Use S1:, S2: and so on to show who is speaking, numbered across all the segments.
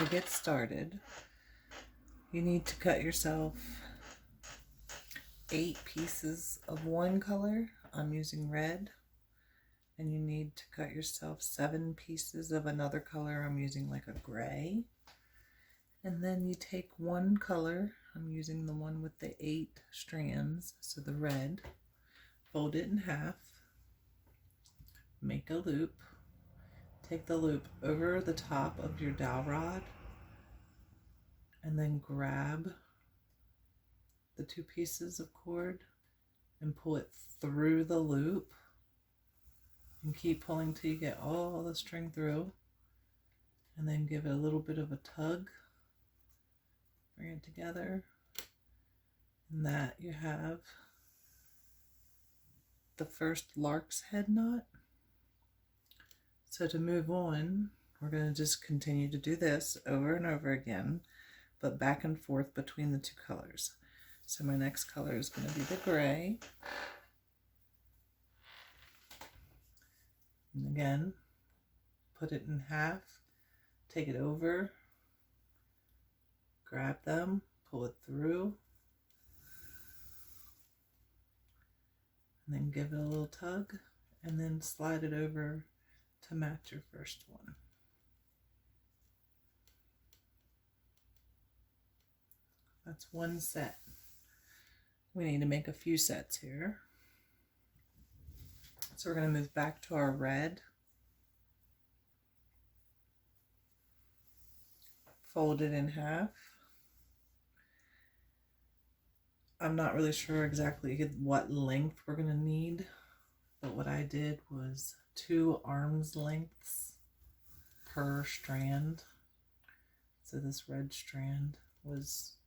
S1: to get started, you need to cut yourself 8 pieces of one color. I'm using red. And you need to cut yourself 7 pieces of another color. I'm using like a gray. And then you take one color. I'm using the one with the 8 strands, so the red. Fold it in half. Make a loop. Take the loop over the top of your dowel rod. And then grab the 2 pieces of cord and pull it through the loop. And keep pulling till you get all the string through. And then give it a little bit of a tug. Bring it together. And that you have the first lark's head knot. So to move on, we're going to just continue to do this over and over again, but back and forth between the 2 colors. So my next color is going to be the gray. And again, put it in half, take it over, grab them, pull it through, and then give it a little tug, and then slide it over to match your first one. That's one set. We need to make a few sets here. So we're going to move back to our red. Fold it in half. I'm not really sure exactly what length we're going to need, but what I did was 2 arm's lengths per strand. So this red strand was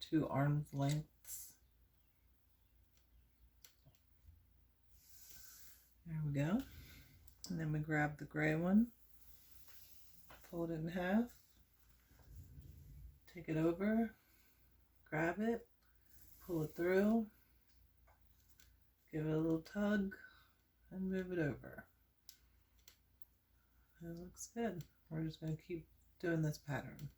S1: 2 arm's lengths. There we go. And then we grab the gray one, fold it in half, take it over, grab it, pull it through, give it a little tug, and move it over. It looks good. We're just going to keep doing this pattern.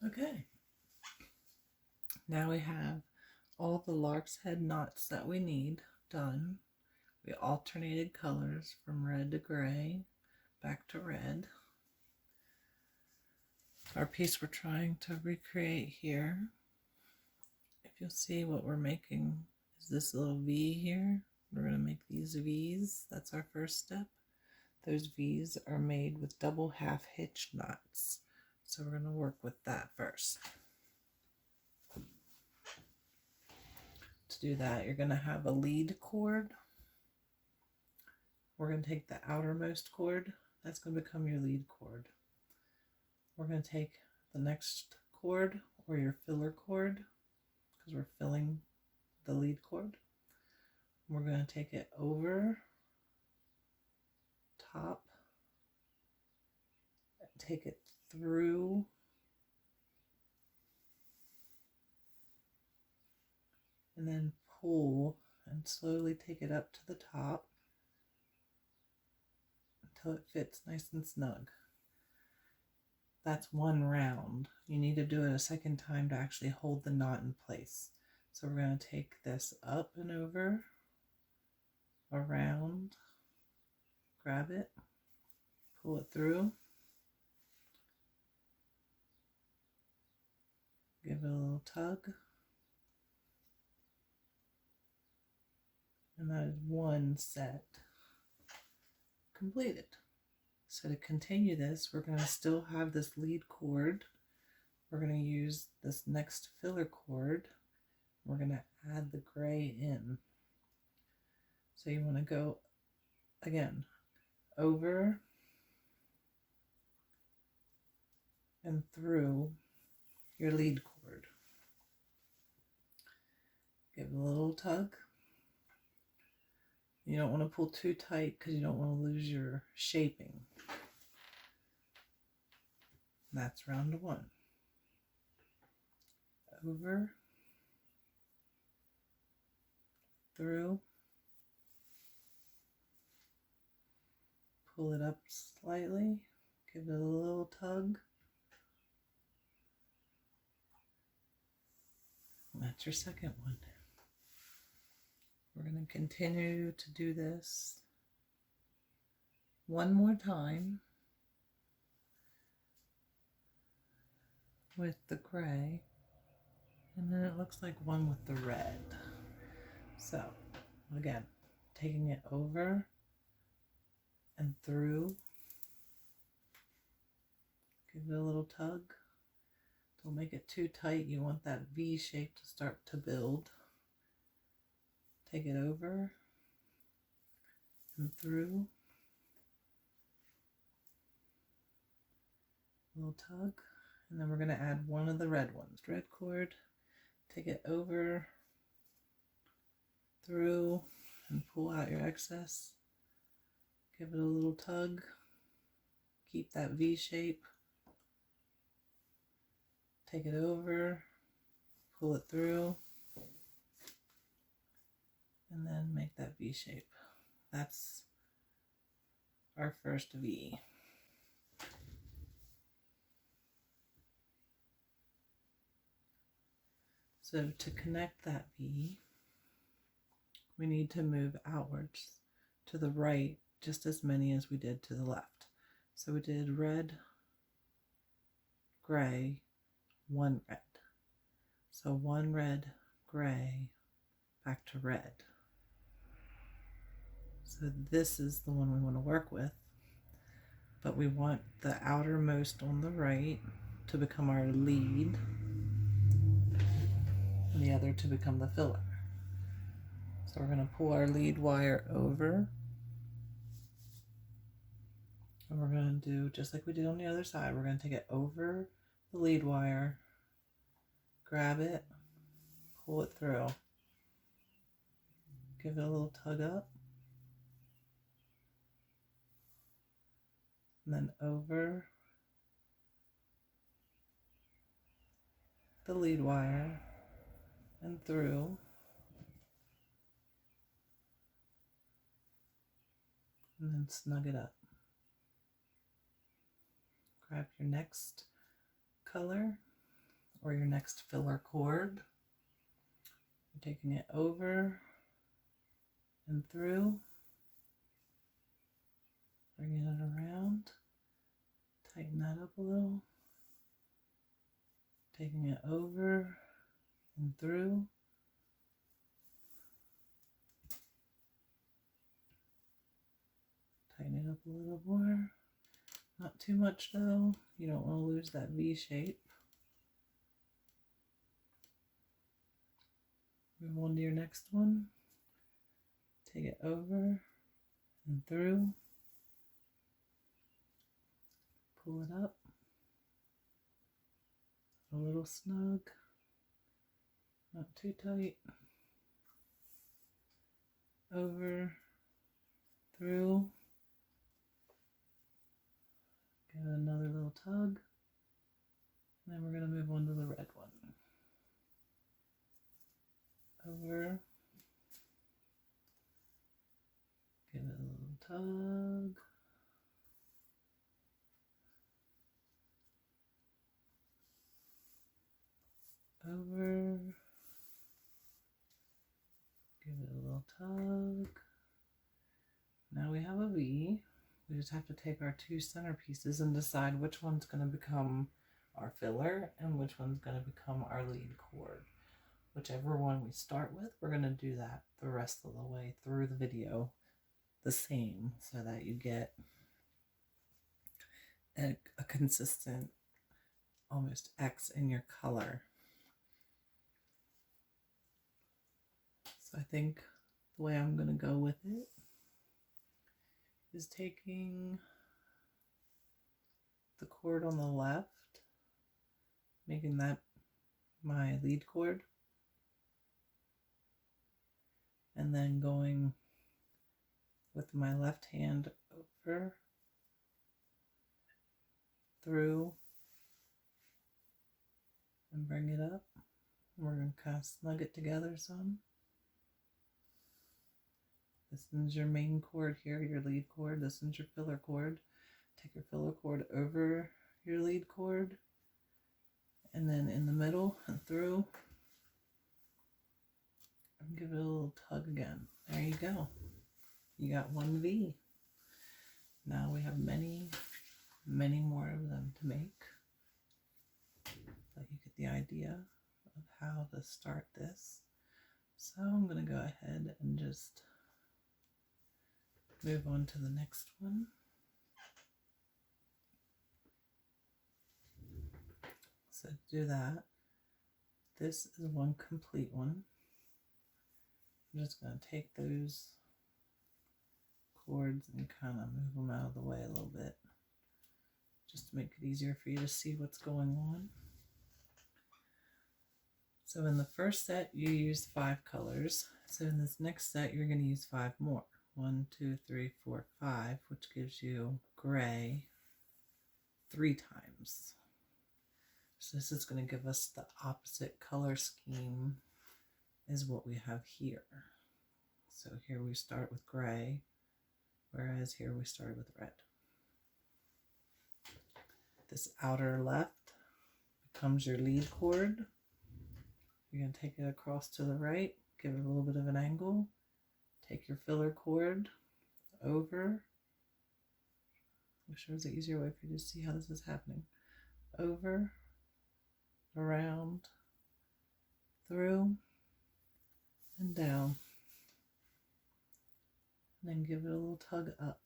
S1: Okay, now we have all the lark's head knots that we need done. We alternated colors from red to gray, back to red. Our piece we're trying to recreate here, if you'll see what we're making, is this little V here. We're going to make these V's. That's our first step. Those V's are made with double half hitch knots. So we're going to work with that first. To do that, you're going to have a lead cord. We're going to take the outermost cord. That's going to become your lead cord. We're going to take the next cord, or your filler cord, because we're filling the lead cord. We're going to take it over, top, take it through and then pull and slowly take it up to the top until it fits nice and snug. That's one round. You need to do it a second time to actually hold the knot in place. So we're going to take this up and over, around, grab it, pull it through, give it a little tug, and that is one set completed. So to continue this, we're going to still have this lead cord. We're going to use this next filler cord. We're going to add the gray in. So you want to go, again, over and through your lead cord. Give it a little tug. You don't want to pull too tight because you don't want to lose your shaping. That's round one. Over, through, pull it up slightly, give it a little tug. That's your second one. We're going to continue to do this one more time with the gray, and then it looks like one with the red. So again, taking it over and through, give it a little tug. Don't make it too tight. You want that V shape to start to build. Take it over and through, a little tug, and then we're going to add one of the red ones. Red cord, take it over, through, and pull out your excess. Give it a little tug, keep that V shape, take it over, pull it through, and then make that V shape. That's our first V. So to connect that V, we need to move outwards to the right just as many as we did to the left. So we did red, gray, one red. So one red, gray, back to red. So this is the one we want to work with, but we want the outermost on the right to become our lead and the other to become the filler. So we're going to pull our lead wire over, and we're going to do just like we did on the other side. We're going to take it over the lead wire, grab it, pull it through, give it a little tug up, and then over the lead wire and through, and then snug it up. Grab your next color or your next filler cord. You're taking it over and through, bringing it around, tighten that up a little, taking it over and through, tighten it up a little more, not too much though, you don't want to lose that V shape. Move on to your next one, take it over and through, pull it up, a little snug, not too tight, over, through, give it another little tug, and then we're going to move on to the red one. over, give it a little tug, over, give it a little tug. Now we have a V. We just have to take our two centerpieces and decide which one's going to become our filler and which one's going to become our lead cord. Whichever one we start with, we're going to do that the rest of the way through the video the same, so that you get a consistent almost X in your color. So I think the way I'm going to go with it is taking the cord on the left, making that my lead cord, and then going with my left hand over, through, and bring it up. We're going to kind of snug it together some. This is your main cord here, your lead cord. This is your filler cord. Take your filler cord over your lead cord, and then in the middle and through, and give it a little tug again. There you go. You got one V. Now we have many, many more of them to make, but you get the idea of how to start this. So I'm going to go ahead and just move on to the next one. So to do that, this is one complete one. I'm just going to take those cords and kind of move them out of the way a little bit, just to make it easier for you to see what's going on. So in the first set, you used 5 colors. So in this next set, you're going to use 5 more. 1, 2, 3, 4, 5, which gives you gray 3 times. So this is going to give us the opposite color scheme is what we have here. So here we start with gray, whereas here we started with red. This outer left becomes your lead cord. You're going to take it across to the right, give it a little bit of an angle, take your filler cord over. I wish there was an easier way for you to see how this is happening. Over, around, through, and down. And then give it a little tug up.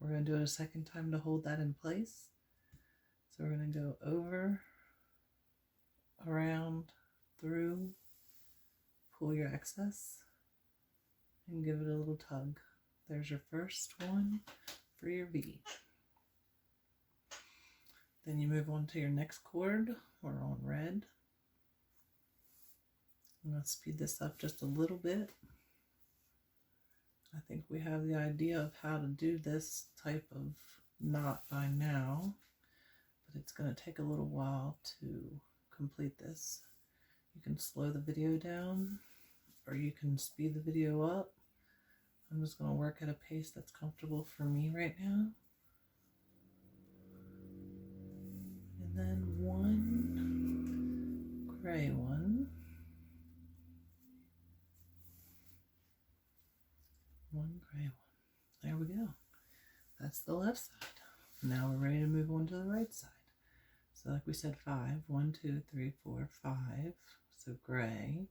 S1: We're going to do it a second time to hold that in place. So we're going to go over, around, through, pull your excess, and give it a little tug. There's your first one for your V. Then you move on to your next cord. We're on red. I'm going to speed this up just a little bit. I think we have the idea of how to do this type of knot by now, but it's going to take a little while to complete this. You can slow the video down, or you can speed the video up. I'm just going to work at a pace that's comfortable for me right now. And then one gray one. One gray one. There we go. That's the left side. Now we're ready to move on to the right side. So like we said, 5. 1, 2, 3, 4, 5. So gray.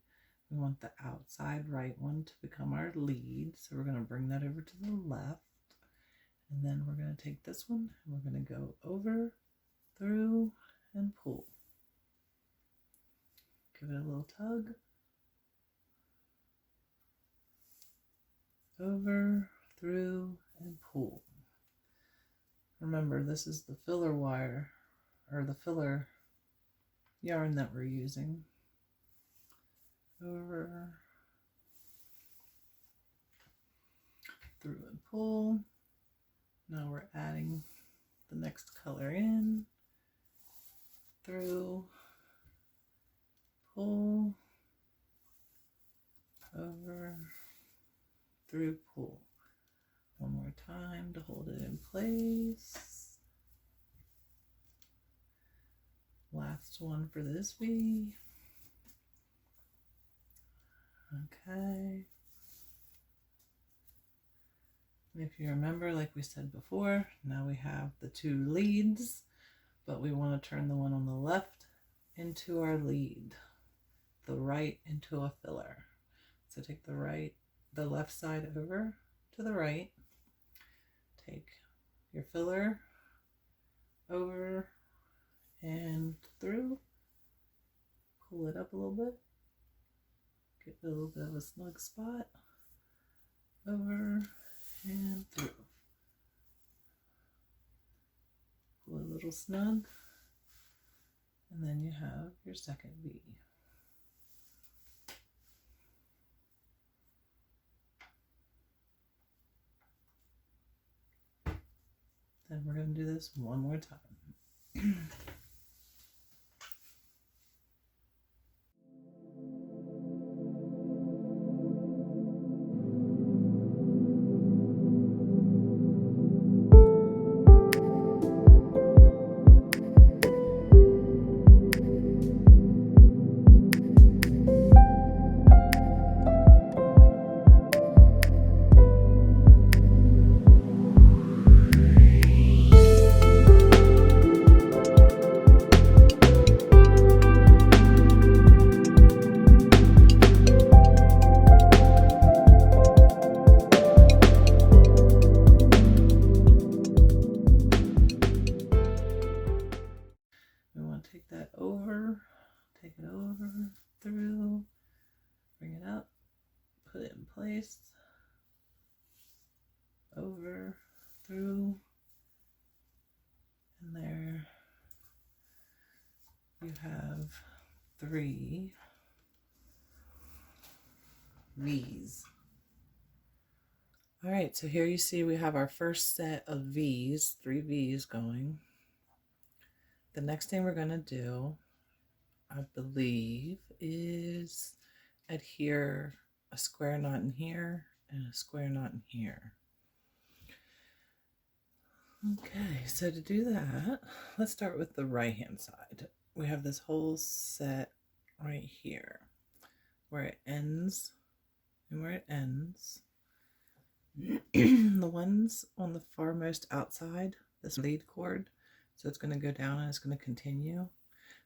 S1: We want the outside right one to become our lead. So we're going to bring that over to the left. And then we're going to take this one and we're going to go over, through, and pull. Give it a little tug. Over, through, and pull. Remember, this is the filler wire, or the filler yarn that we're using. Over, through, and pull. Now we're adding the next color in, through, pull, over, through, pull. One more time to hold it in place. Last one for this V. Okay. If you remember, like we said before, now we have the two leads, but we want to turn the one on the left into our lead, the right into a filler. So take the left side over to the right, take your filler over and through, pull it up a little bit, get a little bit of a snug spot, over and through. Pull a little snug, and then you have your second V. Then we're going to do this one more time. Take it over, through, bring it up, put it in place, over, through, and there you have 3 V's. All right, so here you see we have our first set of V's, 3 V's going. The next thing we're going to do, I believe, is adhere a square knot in here and a square knot in here. Okay, so to do that, let's start with the right hand side. We have this whole set right here where it ends and where it ends. The ones on the farmost outside, this lead cord, so it's going to go down and it's going to continue.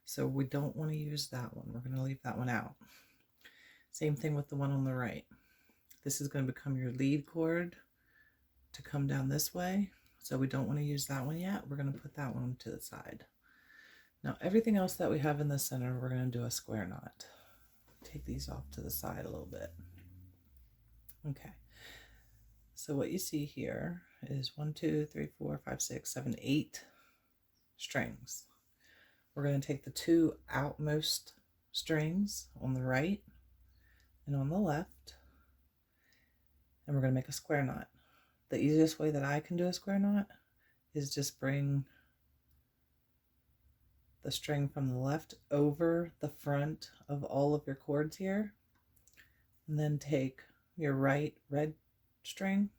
S1: So we don't want to use that one. We're going to leave that one out. Same thing with the one on the right. This is going to become your lead cord to come down this way. So we don't want to use that one yet. We're going to put that one to the side. Now everything else that we have in the center, we're going to do a square knot. Take these off to the side a little bit. Okay. So what you see here is 1, 2, 3, 4, 5, 6, 7, 8 strings. We're going to take the 2 outmost strings on the right and on the left, and we're going to make a square knot. The easiest way that I can do a square knot is just bring the string from the left over the front of all of your cords here, and then take your right red string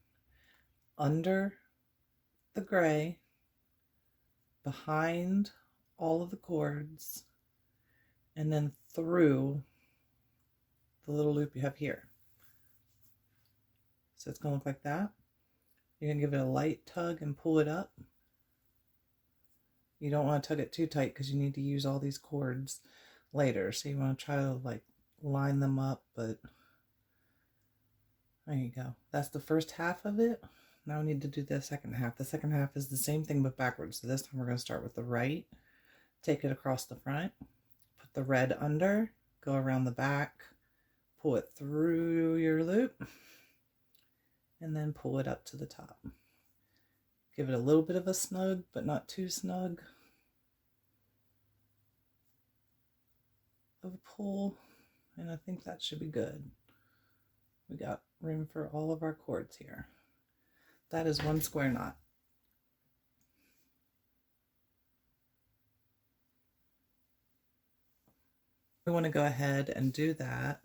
S1: under the gray, behind all of the cords, and then through the little loop you have here. So it's going to look like that. You're going to give it a light tug and pull it up. You don't want to tug it too tight because you need to use all these cords later. So you want to try to like line them up, but there you go. That's the first half of it. Now we need to do the second half. The second half is the same thing but backwards. So this time we're going to start with the right, take it across the front, put the red under, go around the back, pull it through your loop, and then pull it up to the top. Give it a little bit of a snug, but not too snug of a pull, and I think that should be good. We got room for all of our cords here. That is one square knot. We want to go ahead and do that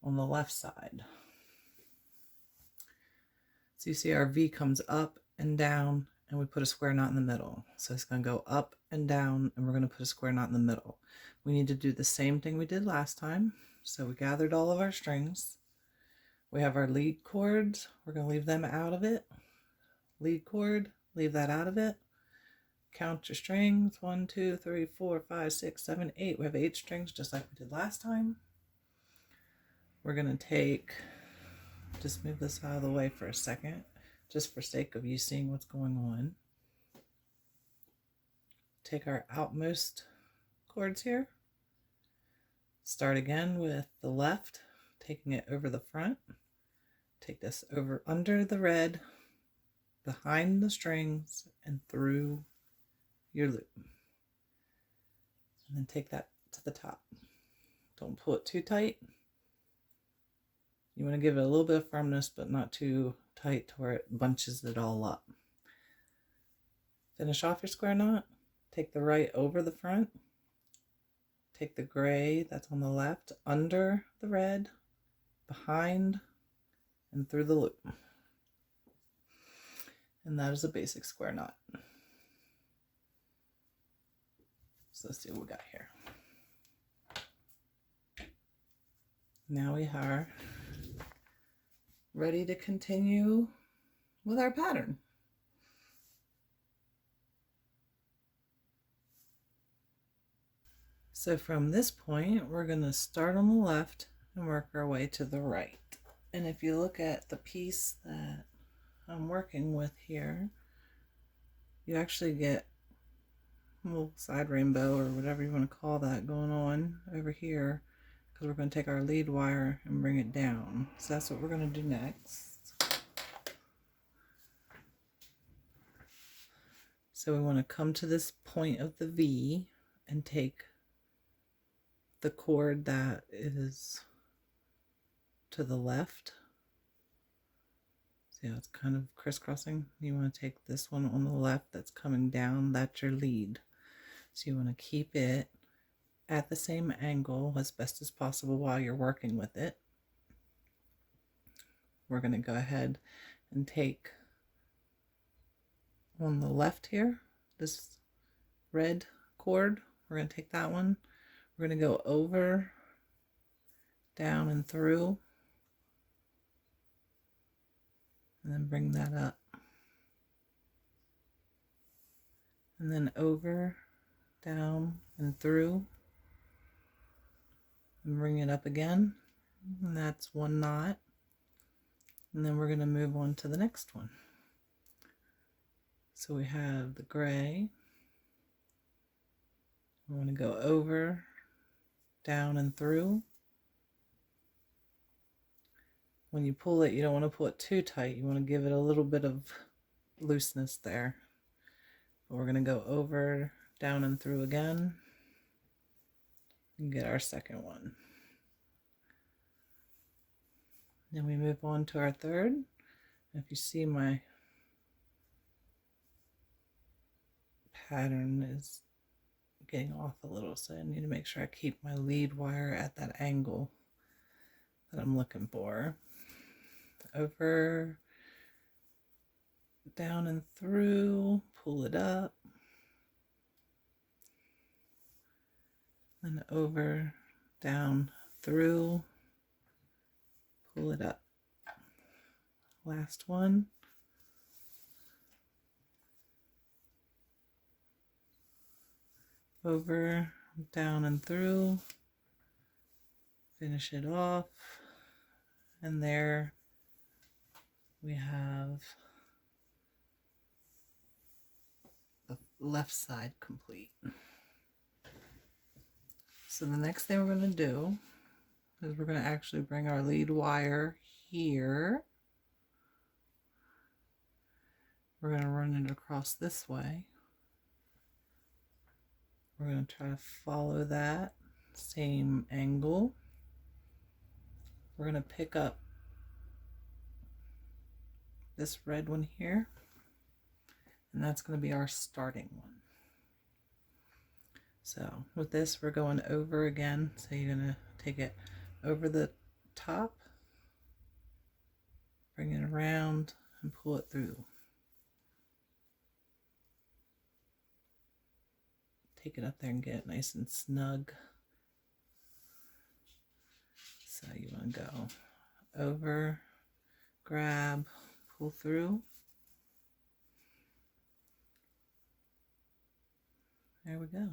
S1: on the left side. So you see our V comes up and down, and we put a square knot in the middle. So it's going to go up and down, and we're going to put a square knot in the middle. We need to do the same thing we did last time. So we gathered all of our strings. We have our lead chords. We're going to leave them out of it. Lead chord, leave that out of it. Count your strings. 1, 2, 3, 4, 5, 6, 7, 8. We have 8 strings just like we did last time. We're going to just move this out of the way for a second, just for sake of you seeing what's going on. Take our outmost chords here. Start again with the left, taking it over the front. Take this over under the red, behind the strings, and through your loop. And then take that to the top. Don't pull it too tight. You want to give it a little bit of firmness, but not too tight to where it bunches it all up. Finish off your square knot. Take the right over the front. Take the gray that's on the left under the red, behind, and through the loop. And that is a basic square knot. So let's see what we got here. Now we are ready to continue with our pattern. So from this point, we're going to start on the left and work our way to the right. And if you look at the piece that I'm working with here, you actually get a little side rainbow or whatever you want to call that going on over here, because we're going to take our lead wire and bring it down. So that's what we're going to do next. So we want to come to this point of the V and take the chord that is to the left. See how it's kind of crisscrossing? You want to take this one on the left that's coming down, that's your lead. So you want to keep it at the same angle as best as possible while you're working with it. We're going to go ahead and take on the left here, this red chord, we're going to take that one. We're going to go over, down, and through, and then bring that up. And then over, down, and through, and bring it up again. And that's one knot. And then we're going to move on to the next one. So we have the gray. We want to go over, down, and through. When you pull it, you don't want to pull it too tight. You want to give it a little bit of looseness there. But we're going to go over, down, and through again and get our second one. Then we move on to our third. If you see, my pattern is getting off a little, so I need to make sure I keep my lead wire at that angle that I'm looking for. Over, down, and through, pull it up, and over, down, through, pull it up. Last one. Over, down, and through, finish it off, and there we have the left side complete. So the next thing we're going to do is we're going to actually bring our lead wire here. We're going to run it across this way. We're going to try to follow that same angle. We're going to pick up this red one here, and that's going to be our starting one. So with this, we're going over again. So you're going to take it over the top, bring it around, and pull it through. Take it up there and get it nice and snug. So you want to go over, grab, pull through. There we go.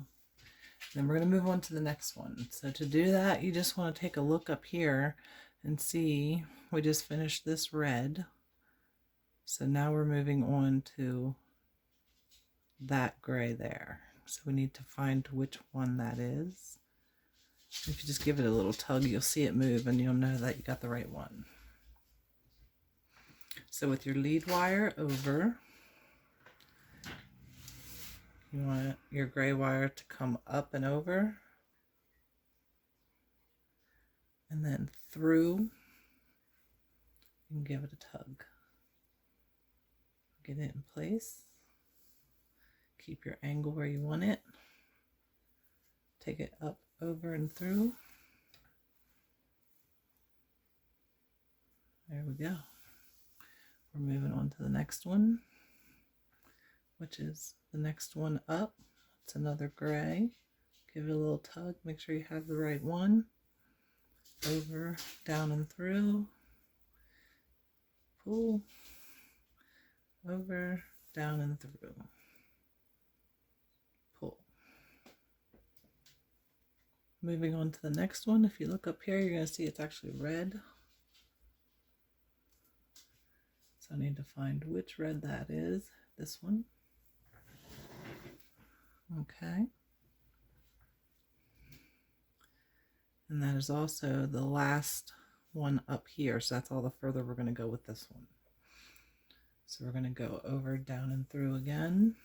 S1: Then we're going to move on to the next one. So to do that, you just want to take a look up here and see, we just finished this red. So now we're moving on to that gray there. So we need to find which one that is. If you just give it a little tug, you'll see it move and you'll know that you got the right one. So with your lead wire over, you want your gray wire to come up and over, and then through, and give it a tug. Get it in place. Keep your angle where you want it. Take it up, over, and through. There we go. We're moving on to the next one, which is the next one up. It's another gray. Give it a little tug. Make sure you have the right one. Over, down, and through. Pull. Over, down, and through. Pull. Moving on to the next one. If you look up here, you're going to see it's actually red. So I need to find which red that is. This one. Okay. And that is also the last one up here. So that's all the further we're going to go with this one. So we're going to go over, down, and through again.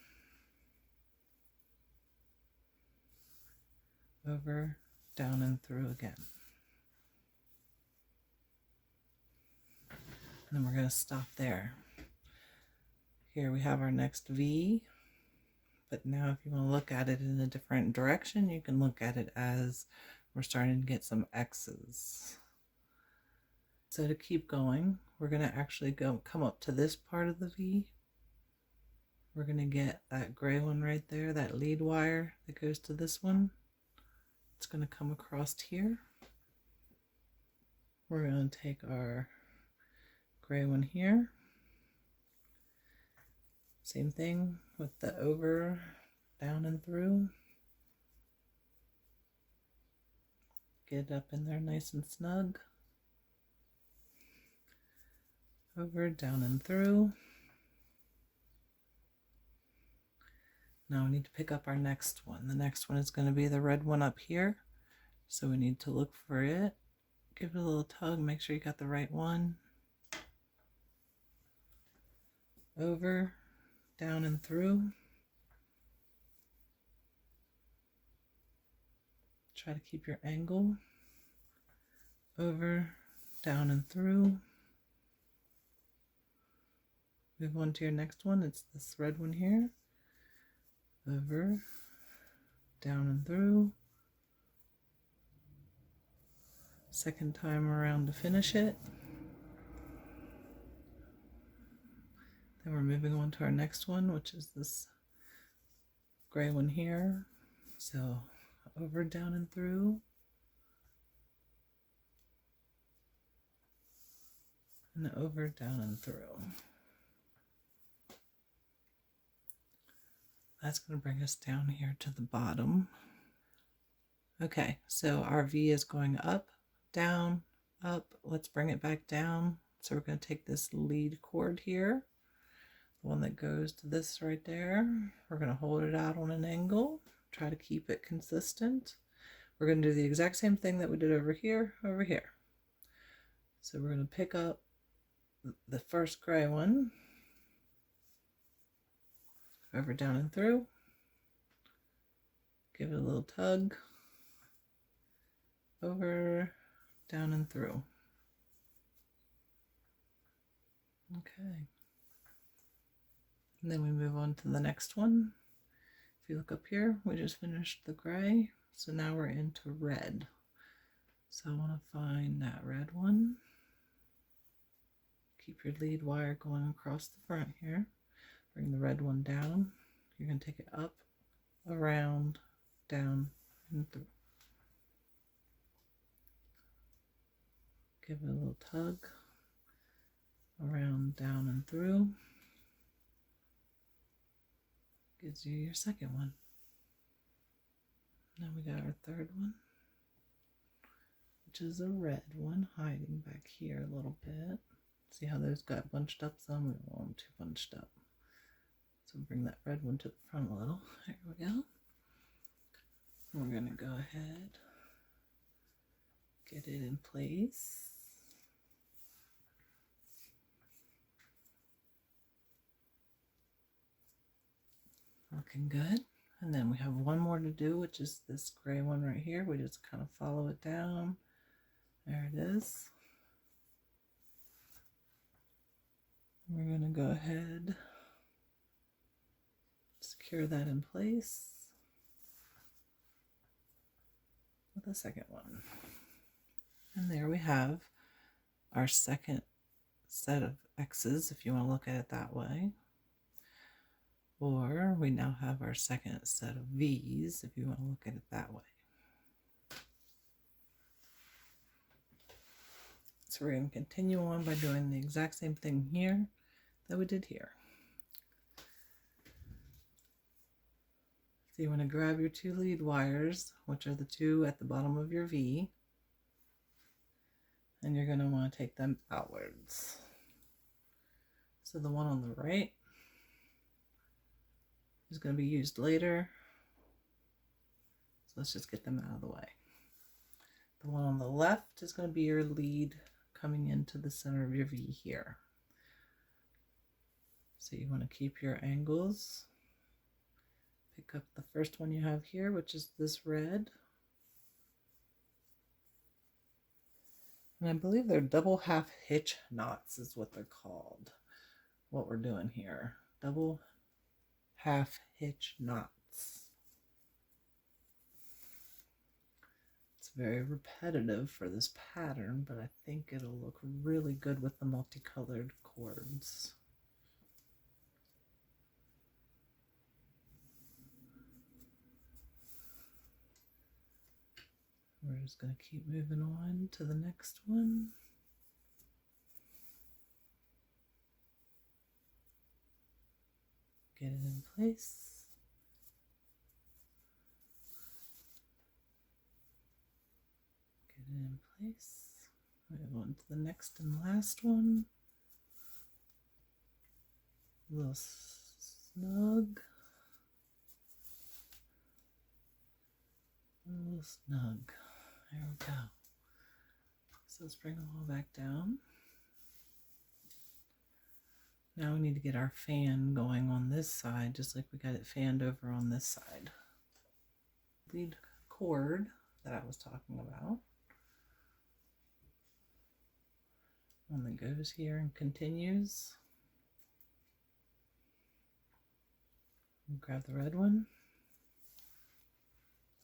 S1: Over, down, and through again. And then we're going to stop there. Here we have our next V. But now if you want to look at it in a different direction, you can look at it as we're starting to get some X's. So to keep going, we're going to actually come up to this part of the V. We're going to get that gray one right there, that lead wire that goes to this one. It's going to come across here. We're going to take our gray one here. Same thing with the over, down, and through. Get up in there nice and snug. Over, down, and through. Now we need to pick up our next one. The next one is going to be the red one up here. So we need to look for it. Give it a little tug, make sure you got the right one. Over, down, and through. Try to keep your angle. Over, down, and through. Move on to your next one. It's this red one here. Over, down, and through. Second time around to finish it. Then we're moving on to our next one, which is this gray one here. So over, down, and through. And over, down, and through. That's going to bring us down here to the bottom. Okay, so our V is going up, down, up. Let's bring it back down. So we're going to take this lead cord here, the one that goes to this right there. We're going to hold it out on an angle, try to keep it consistent. We're going to do the exact same thing that we did over here, over here. So we're going to pick up the first gray one, over, down, and through. Give it a little tug. Over, down, and through. Okay. And then we move on to the next one. If you look up here, we just finished the gray, so now we're into red. So I want to find that red one. Keep your lead wire going across the front here. Bring the red one down. You're going to take it up, around, down, and through. Give it a little tug, around, down, and through. Gives you your second one. Now we got our third one, which is a red one, hiding back here a little bit. See how those got bunched up some? We don't want them too bunched up. So bring that red one to the front a little. There we go. We're going to go ahead, get it in place. Looking good. And then we have one more to do, which is this gray one right here. We just kind of follow it down. There it is. We're going to go ahead, secure that in place with a second one. And there we have our second set of X's, if you want to look at it that way. Or we now have our second set of V's, if you want to look at it that way. So we're going to continue on by doing the exact same thing here that we did here. So you want to grab your two lead wires, which are the two at the bottom of your V, and you're going to want to take them outwards. So the one on the right is going to be used later. So let's just get them out of the way. The one on the left is going to be your lead coming into the center of your V here. So you want to keep your angles. Pick up the first one you have here, which is this red. And I believe they're double half hitch knots is what they're called. What we're doing here. Double half hitch knots. It's very repetitive for this pattern, but I think it'll look really good with the multicolored cords. We're just going to keep moving on to the next one. Get it in place. Get it in place. Move on to the next and last one. A little snug. A little snug. There we go. So let's bring them all back down. Now we need to get our fan going on this side, just like we got it fanned over on this side. Lead cord that I was talking about. One that goes here and continues. And grab the red one.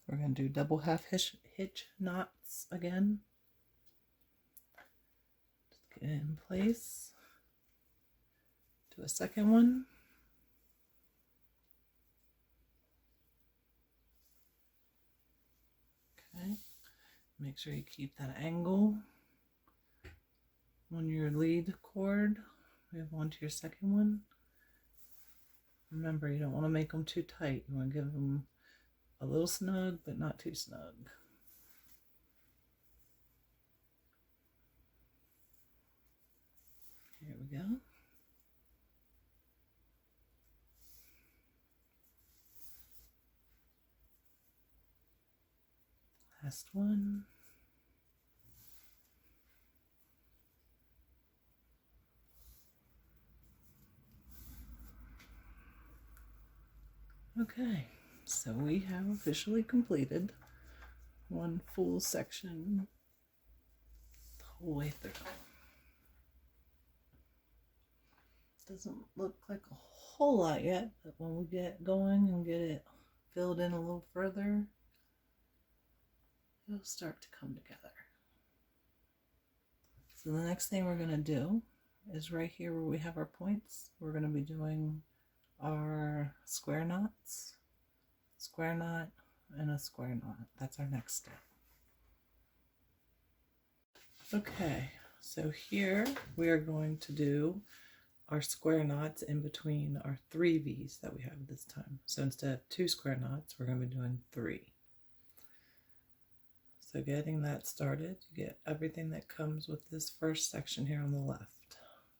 S1: We're going to do double half hitch knots again. Just get it in place. Do a second one. Okay. Make sure you keep that angle on your lead cord. Move on to your second one. Remember, you don't want to make them too tight. You want to give them a little snug, but not too snug. Here we go. Last one. Okay, so we have officially completed one full section the whole way through. Doesn't look like a whole lot yet, but when we get going and get it fill it in a little further, it'll start to come together. So the next thing we're going to do is right here where we have our points, we're going to be doing our square knots, square knot, and a square knot. That's our next step. Okay, so here we are going to do our square knots in between our 3 V's that we have this time. So instead of 2 square knots, we're going to be doing 3. So getting that started, you get everything that comes with this first section here on the left.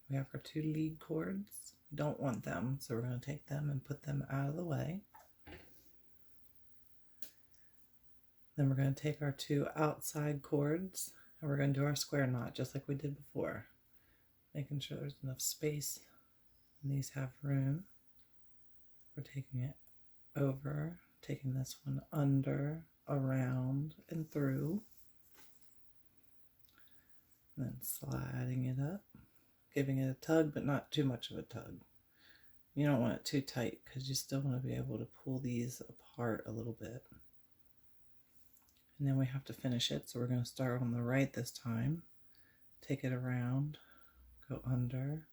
S1: We have our 2 lead cords. We don't want them, so we're going to take them and put them out of the way. Then we're going to take our 2 outside cords and we're going to do our square knot just like we did before, making sure there's enough space and these have room. We're taking it over, taking this one under, around, and through, and then sliding it up, giving it a tug, but not too much of a tug. You don't want it too tight because you still want to be able to pull these apart a little bit. And then we have to finish it, so we're going to start on the right this time, take it around, go under,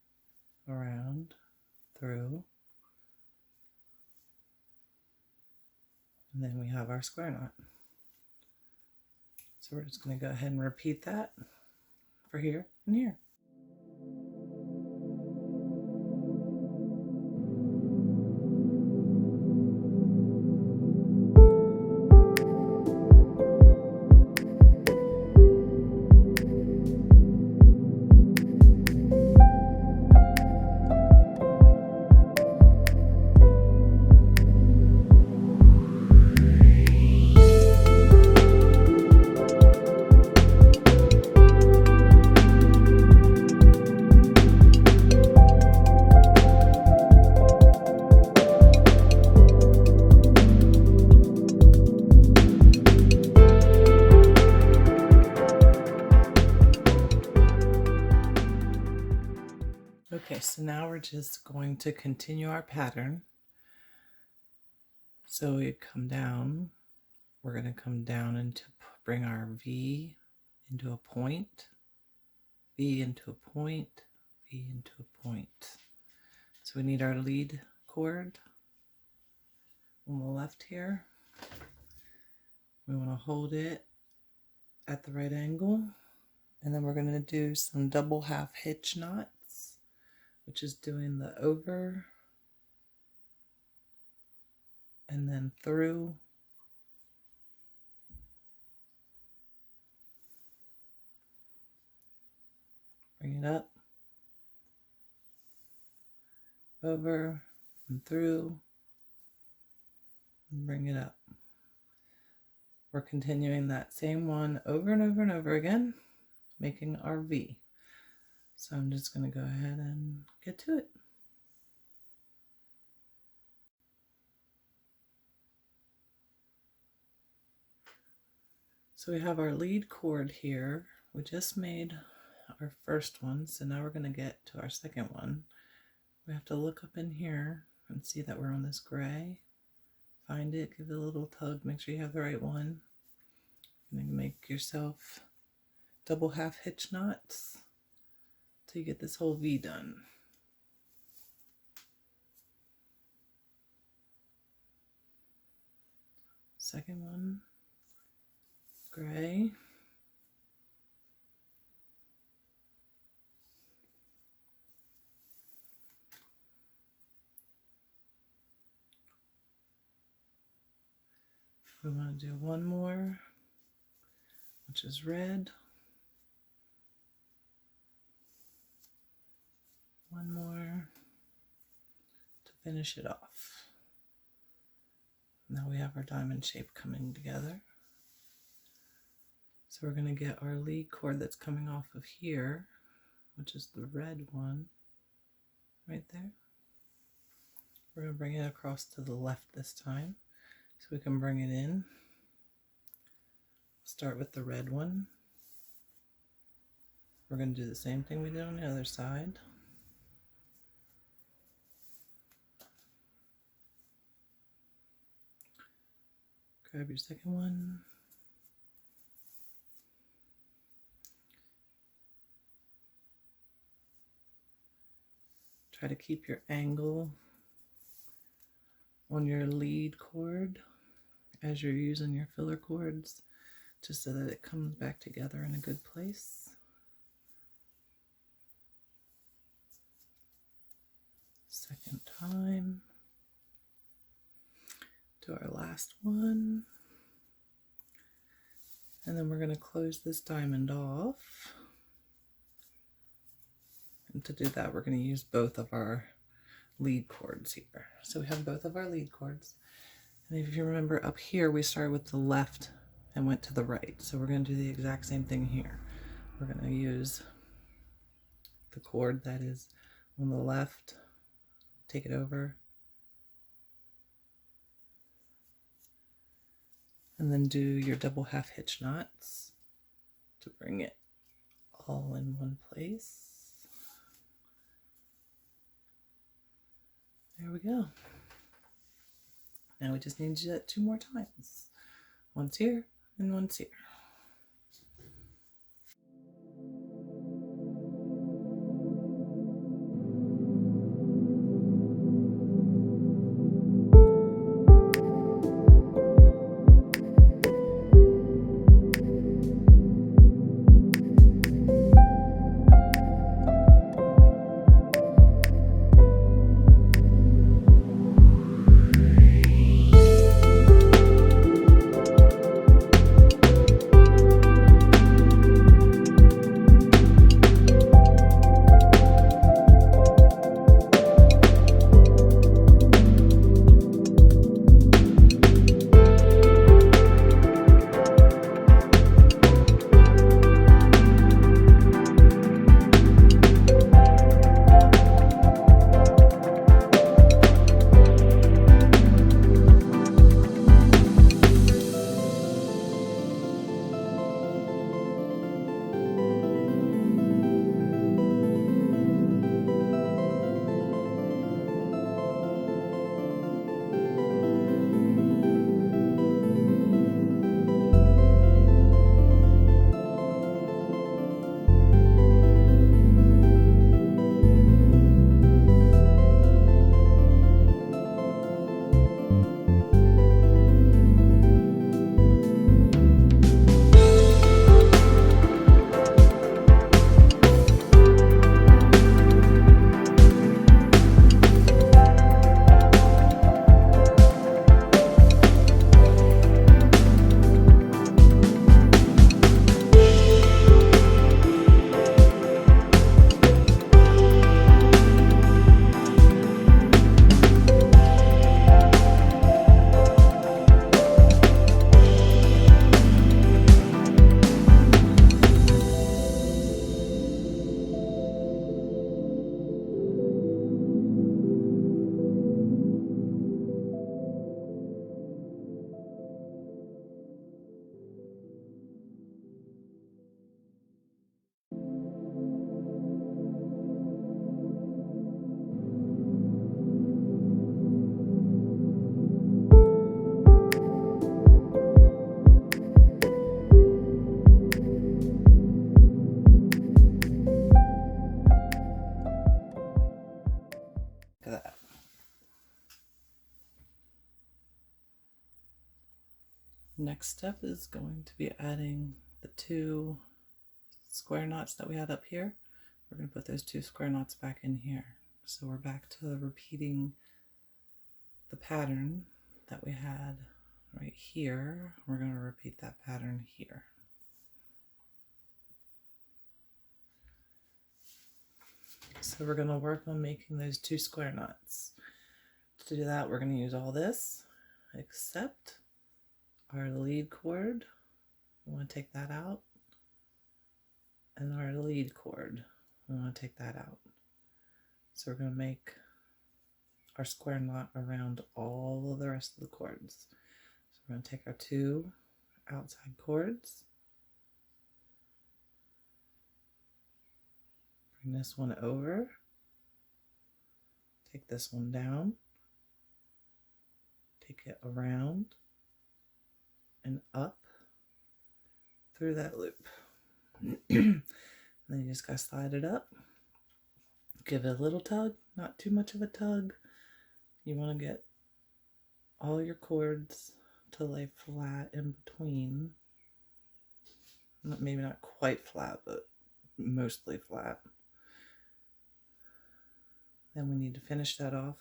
S1: around, through, and then we have our square knot. So we're just going to go ahead and repeat that for here and here. Okay, so now we're just going to continue our pattern. So we come down, we're going to come down and to bring our V into a point, V into a point, V into a point. So we need our lead cord on the left here. We want to hold it at the right angle, and then we're going to do some double half hitch knots, which is doing the over and then through, bring it up, over and through, and bring it up. We're continuing that same one over and over and over again, making our V. So I'm just going to go ahead and get to it. So we have our lead cord here. We just made our first one, so now we're going to get to our second one. We have to look up in here and see that we're on this gray. Find it, give it a little tug, make sure you have the right one. And then make yourself double half hitch knots till you get this whole V done. Second one, gray. We want to do one more, which is red. One more to finish it off. Now we have our diamond shape coming together. So we're going to get our lead cord that's coming off of here, which is the red one right there. We're going to bring it across to the left this time so we can bring it in. Start with the red one. We're going to do the same thing we did on the other side. Grab your second one. Try to keep your angle on your lead cord as you're using your filler cords, just so that it comes back together in a good place. Second time. Do our last one. And then we're going to close this diamond off. And to do that, we're going to use both of our lead cords here. So we have both of our lead cords. And if you remember up here, we started with the left and went to the right. So we're going to do the exact same thing here. We're going to use the cord that is on the left, take it over, and then do your double half hitch knots to bring it all in one place. There we go. Now we just need to do that 2 more times. Once here and once here. Look at that. Next step is going to be adding the 2 square knots that we had up here. We're going to put those 2 square knots back in here. So we're back to repeating the pattern that we had right here. We're going to repeat that pattern here. So we're going to work on making those 2 square knots. To do that, we're going to use all this except our lead cord. We want to take that out. And our lead cord, we want to take that out. So we're going to make our square knot around all of the rest of the cords. So we're going to take our 2 outside cords, bring this one over, take this one down, take it around, and up through that loop. Then you just gotta slide it up, give it a little tug, not too much of a tug. You want to get all your cords to lay flat in between. Maybe not quite flat, but mostly flat. Then we need to finish that off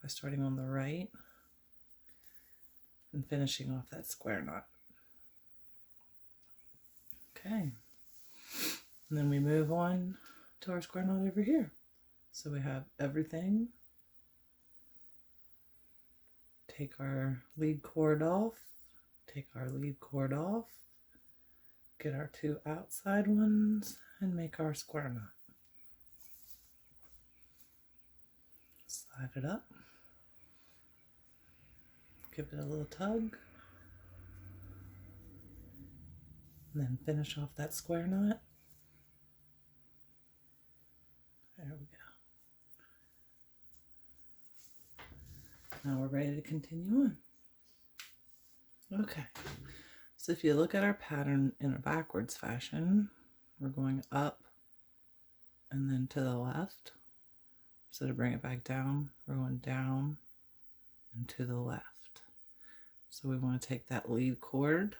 S1: by starting on the right and finishing off that square knot. Okay. And then we move on to our square knot over here. So we have everything. Take our lead cord off, take our lead cord off, get our two outside ones, and make our square knot. Slide it up, give it a little tug, and then finish off that square knot. There we go. Now we're ready to continue on. Okay, so if you look at our pattern in a backwards fashion, we're going up and then to the left. So to bring it back down, we're going down and to the left. So we want to take that lead cord,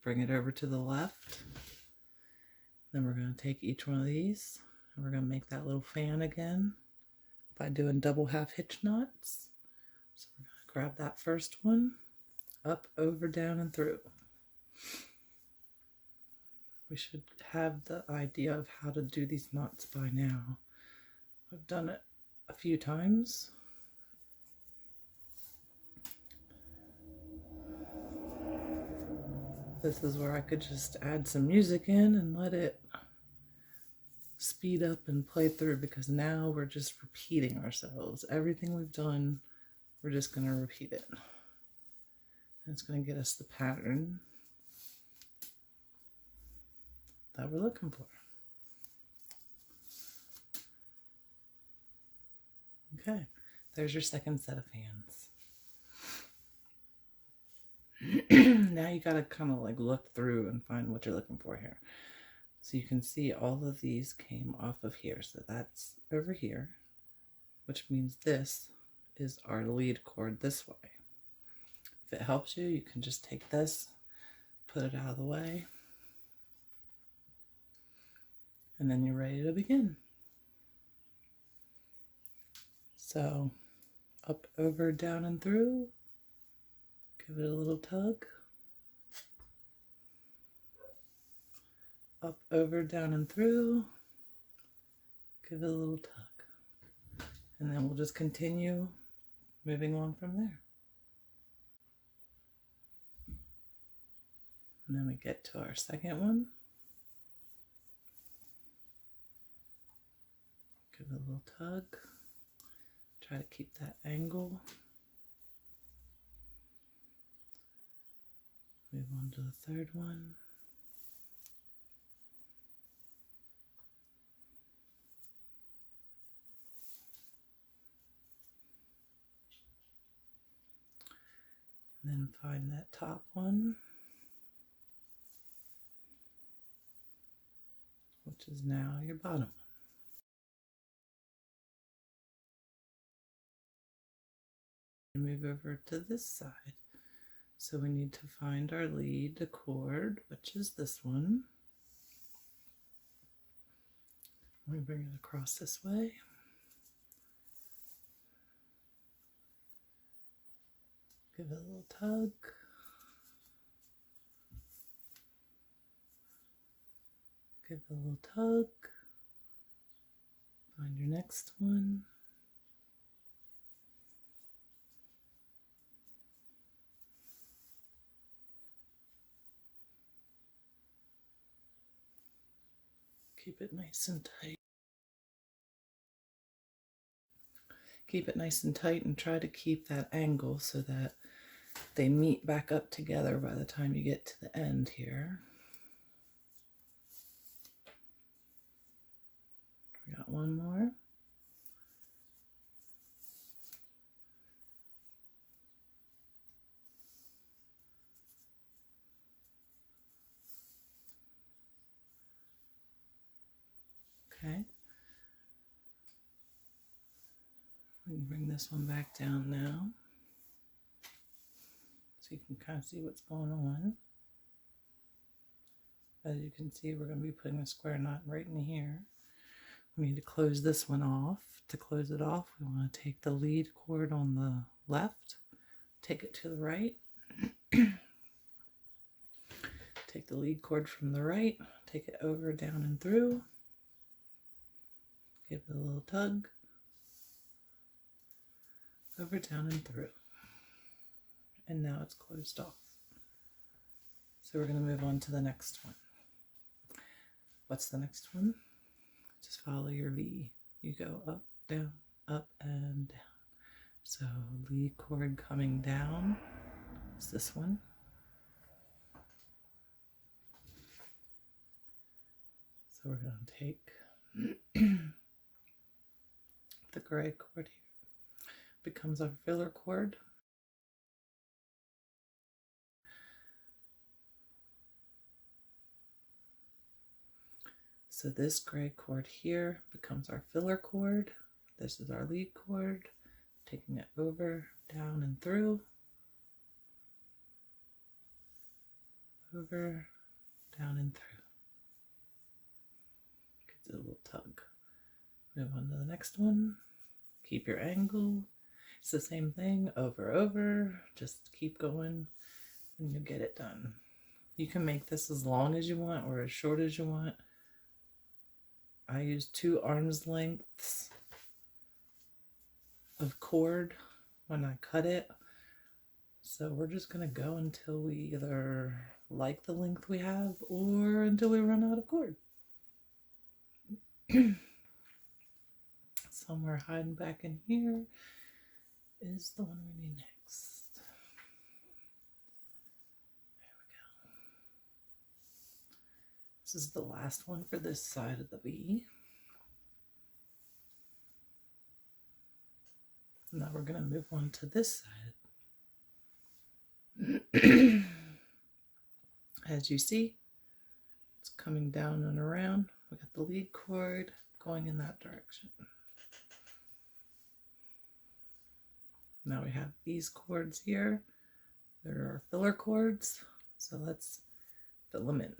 S1: bring it over to the left. Then we're going to take each one of these and we're going to make that little fan again by doing double half hitch knots. So we're going to grab that first one, up, over, down, and through. We should have the idea of how to do these knots by now. I've done it a few times. This is where I could just add some music in and let it speed up and play through, because now we're just repeating ourselves. Everything we've done, we're just going to repeat it. And it's going to get us the pattern that we're looking for. Okay, there's your second set of fans. Now you gotta kind of like look through and find what you're looking for here. So you can see all of these came off of here. So that's over here, which means this is our lead cord this way. If it helps you, you can just take this, put it out of the way, and then you're ready to begin. So up, over, down, and through. Give it a little tug. Up, over, down, and through. Give it a little tug. And then we'll just continue moving on from there. And then we get to our second one. Give it a little tug. Try to keep that angle. Move on to the third one. And then find that top one, which is now your bottom one. Move over to this side. So we need to find our lead cord, which is this one. We bring it across this way. Give it a little tug. Give it a little tug. Find your next one. Keep it nice and tight. Keep it nice and tight and try to keep that angle so that they meet back up together by the time you get to the end here. We got one more. Okay. We can bring this one back down now, so you can kind of see what's going on. As you can see, we're going to be putting a square knot right in here. We need to close this one off. To close it off, we want to take the lead cord on the left, take it to the right, take the lead cord from the right, take it over, down, and through, give it a little tug, over, down, and through. And now it's closed off. So we're going to move on to the next one. What's the next one? Just follow your V. You go up, down, and down. So lead cord coming down is this one. So we're going to take the gray cord here. Becomes our filler cord. So this gray cord here becomes our filler cord. This is our lead cord, taking it over, down, and through. Over, down, and through. Gives it a little tug. Move on to the next one. Keep your angle. It's the same thing, over, over. Just keep going and you'll get it done. You can make this as long as you want or as short as you want. I use 2 arms lengths of cord when I cut it. So we're just going to go until we either like the length we have or until we run out of cord. Somewhere hiding back in here is the one we need next. There we go. This is the last one for this side of the V. Now we're going to move on to this side. As you see, it's coming down and around. We got the lead cord going in that direction. Now we have these cords here. There are filler cords, so let's fill them in.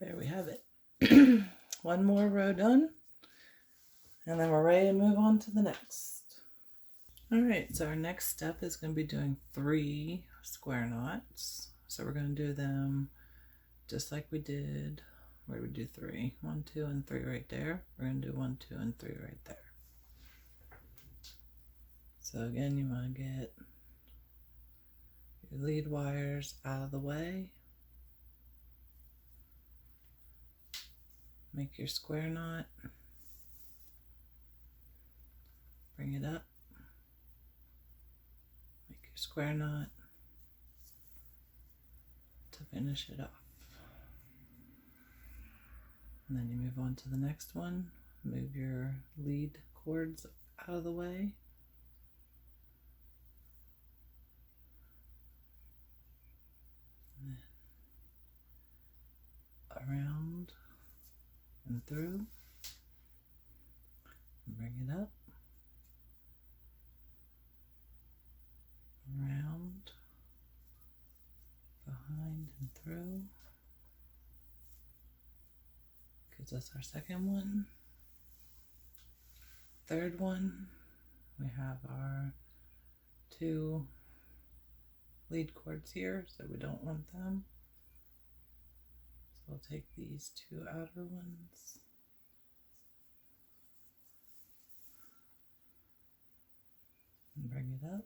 S1: There we have it. One more row done, and then we're ready to move on to the next. All right, so our next step is going to be doing 3 square knots. So we're going to do them just like we did. Where we do 3, 1, 2, and 3 right there. We're going to do 1, 2, and 3 right there. So again, you want to get your lead wires out of the way. Make your square knot. Bring it up. Make your square knot to finish it off. And then you move on to the next one. Move your lead cords out of the way. And then around and through. And bring it up. Around, behind, and through. Gives us our second one. Third one, we have our 2 lead cords here, so we don't want them. So we'll take these 2 outer ones. And bring it up.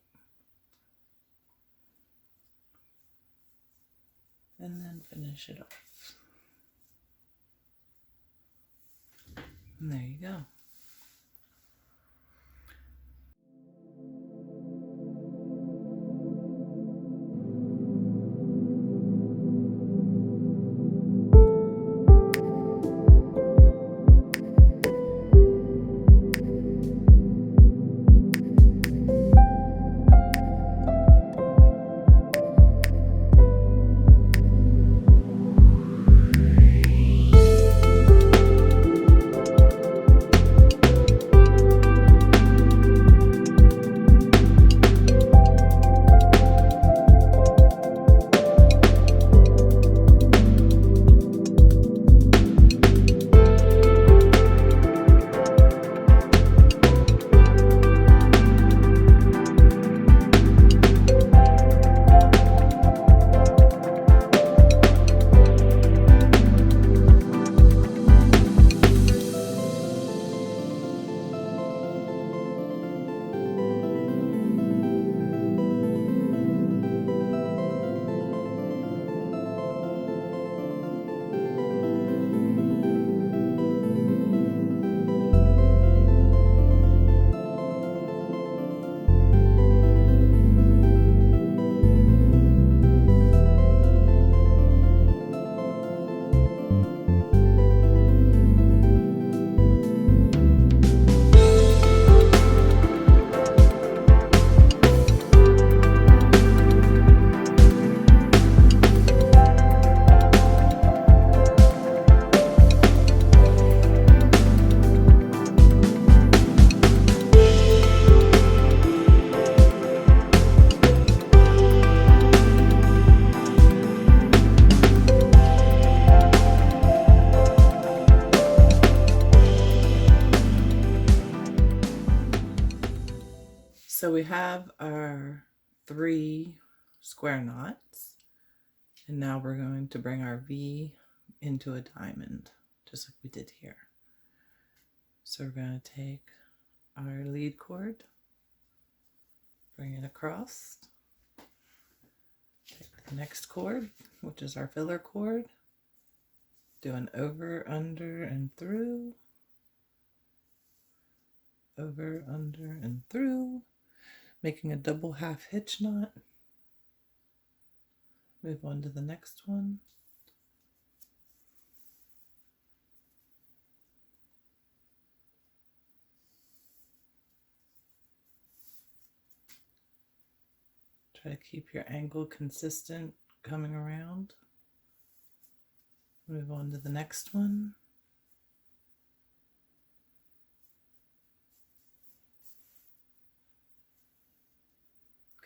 S1: And then finish it off. And there you go. So we have our 3 square knots, and now we're going to bring our V into a diamond, just like we did here. So we're going to take our lead cord, bring it across, take the next cord, which is our filler cord, do an over, under, and through, over, under, and through, making a double half hitch knot. Move on to the next one. Try to keep your angle consistent coming around. Move on to the next one.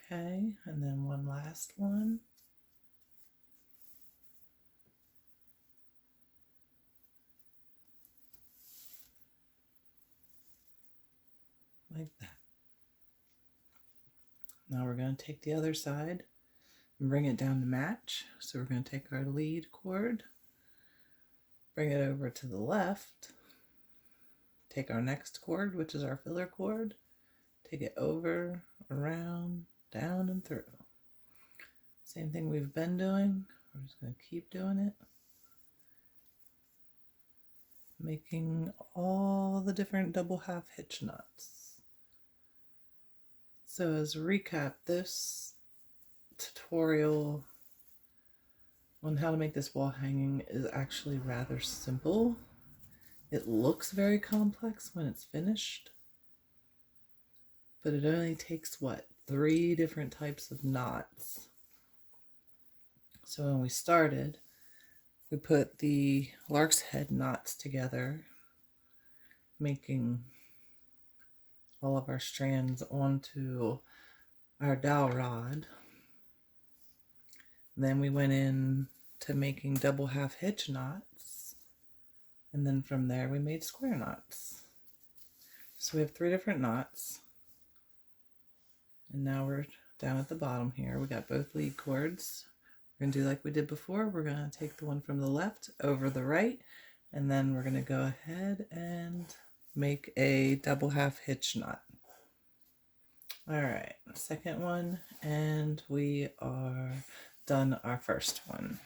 S1: Okay, and then one last one. like that. Now we're going to take the other side and bring it down to match. So we're going to take our lead cord, bring it over to the left, take our next cord, which is our filler cord, take it over, around, down, and through. Same thing we've been doing. We're just going to keep doing it, making all the different double half hitch knots. So as a recap, this tutorial on how to make this wall hanging is actually rather simple. It looks very complex when it's finished, but it only takes, 3 different types of knots. So when we started, we put the lark's head knots together, making all of our strands onto our dowel rod. Then we went in to making double half hitch knots, and then from there we made square knots. So we have 3 different knots, and now we're down at the bottom here. We got both lead cords. We're going to do like we did before. We're going to take the one from the left over the right, and then we're going to go ahead and make a double half hitch knot. All right, second one, and we are done our first one.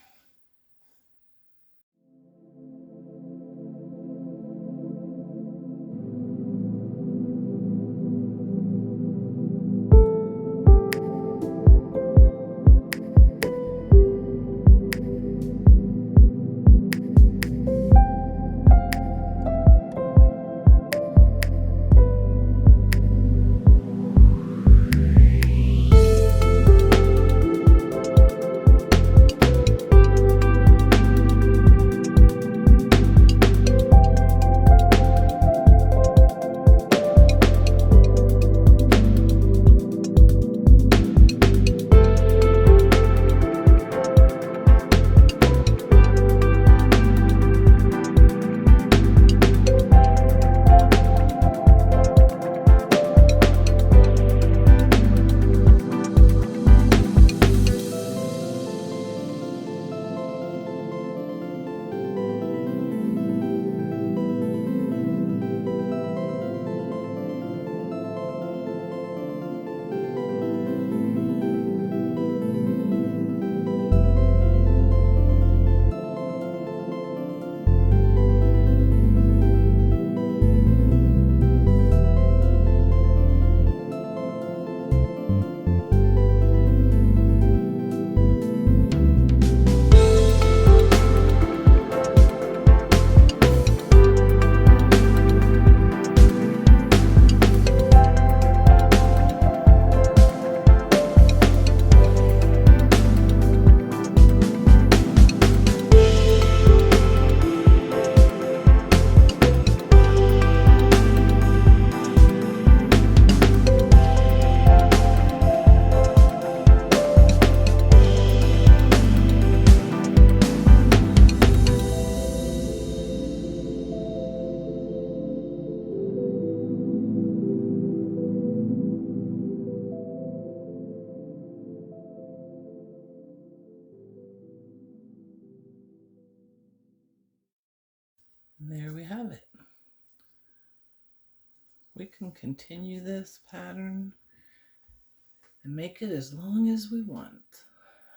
S1: And there we have it. We can continue this pattern and make it as long as we want.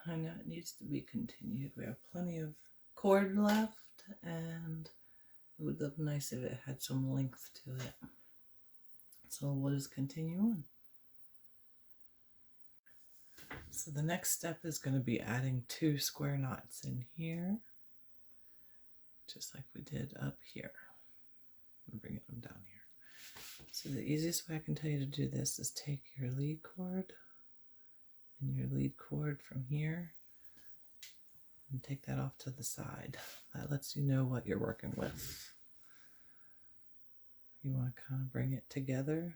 S1: I know it needs to be continued. We have plenty of cord left, and it would look nice if it had some length to it. So we'll just continue on. So the next step is going to be adding 2 square knots in here, just like we did up here. I'm bringing them down here. So the easiest way I can tell you to do this is take your lead cord and your lead cord from here and take that off to the side. That lets you know what you're working with. You want to kind of bring it together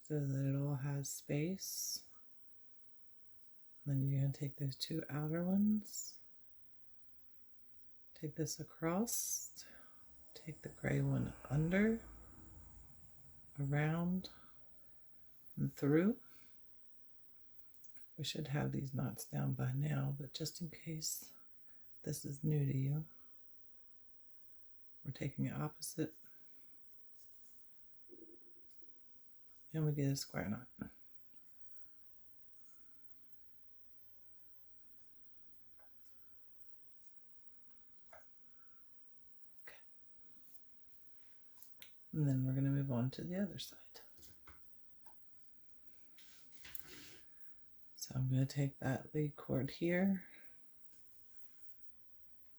S1: so that it all has space. Then you're going to take those 2 outer ones, take this across, take the gray one under, around and through. We should have these knots down by now, but just in case this is new to you, we're taking it opposite and we get a square knot. Okay. And then we're going to move on to the other side. So I'm going to take that lead cord here.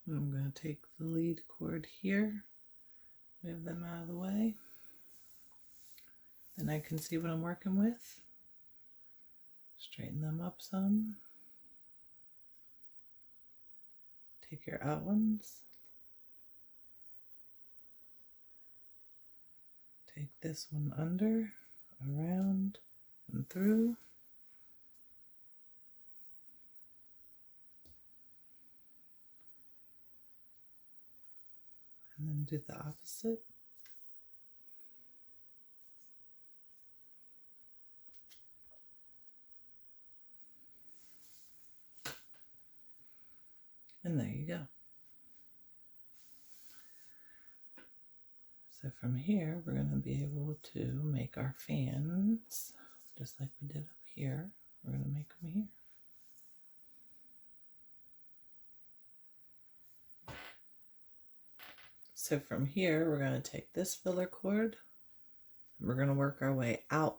S1: I'm going to take the lead cord here, move them out of the way. Then I can see what I'm working with. Straighten them up some. Take your out ones. Take this one under, around, and through. And then do the opposite. And there you go. So from here, we're going to be able to make our fans, just like we did up here. We're going to make them here. So from here, we're going to take this filler cord, and we're going to work our way out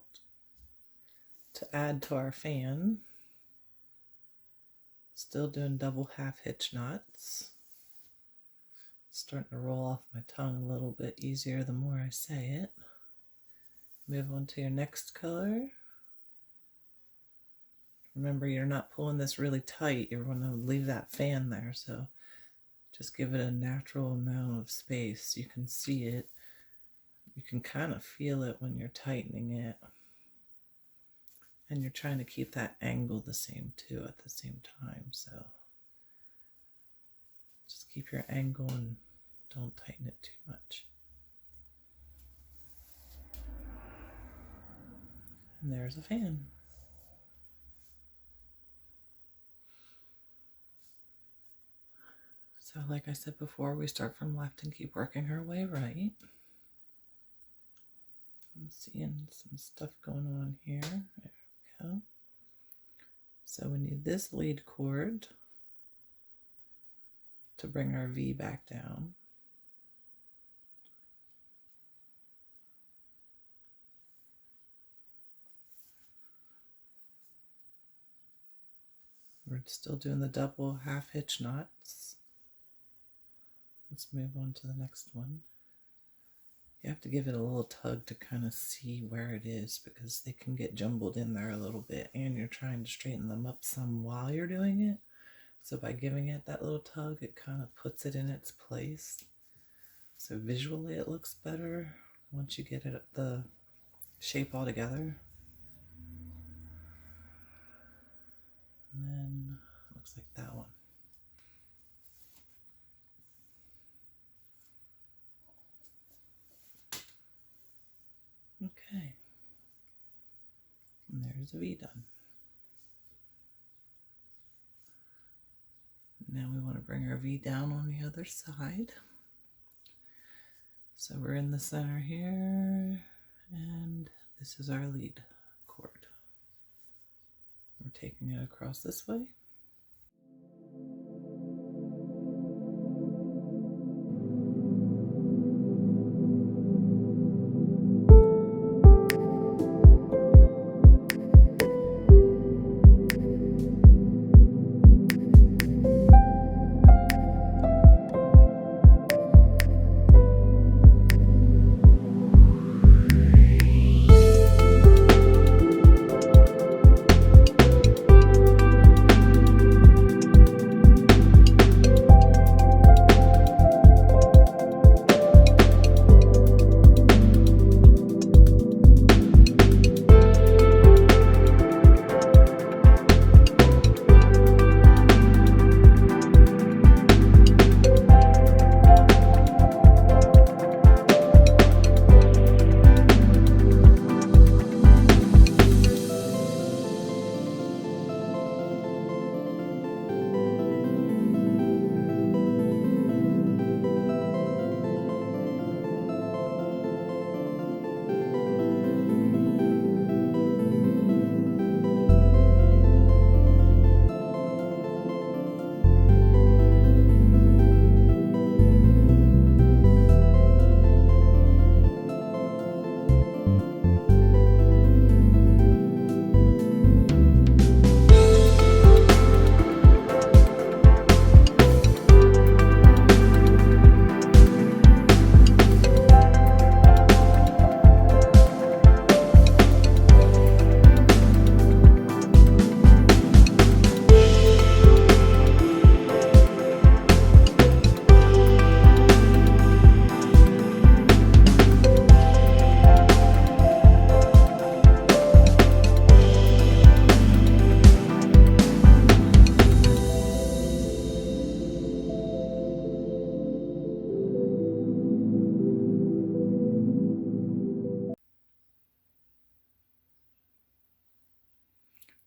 S1: to add to our fan. Still doing double half hitch knots. Starting to roll off my tongue a little bit easier the more I say it. Move on to your next color. Remember, you're not pulling this really tight. You're going to leave that fan there, so just give it a natural amount of space. You can see it. You can kind of feel it when you're tightening it. And you're trying to keep that angle the same too at the same time. So just keep your angle and don't tighten it too much. And there's a fan. So like I said before, we start from left and keep working our way right. I'm seeing some stuff going on here. There we go. So we need this lead cord to bring our V back down. We're still doing the double half hitch knots. Let's move on to the next one. You have to give it a little tug to kind of see where it is because they can get jumbled in there a little bit and you're trying to straighten them up some while you're doing it. So by giving it that little tug, it kind of puts it in its place. So visually it looks better once you get it the shape all together. And then looks like that one. Okay, and there's a V done. Now we want to bring our V down on the other side. So we're in the center here, and this is our lead cord. We're taking it across this way.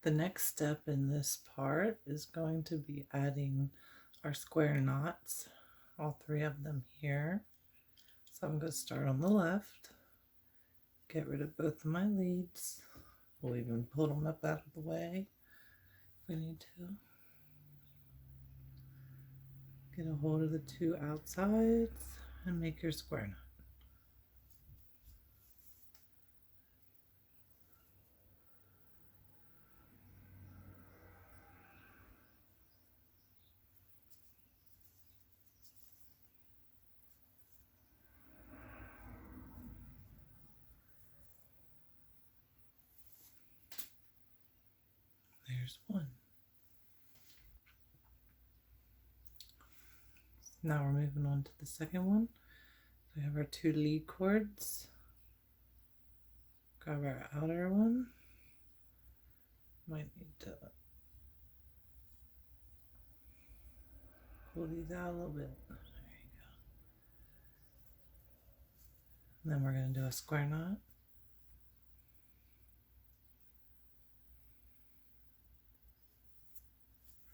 S1: The next step in this part is going to be adding our square knots, all 3 of them here. So I'm going to start on the left, get rid of both of my leads. We'll even pull them up out of the way if we need to. Get a hold of the 2 outsides and make your square knot. There's 1. Now we're moving on to the second one. So we have our 2 lead cords. Grab our outer one. Might need to pull these out a little bit. There you go. And then we're going to do a square knot.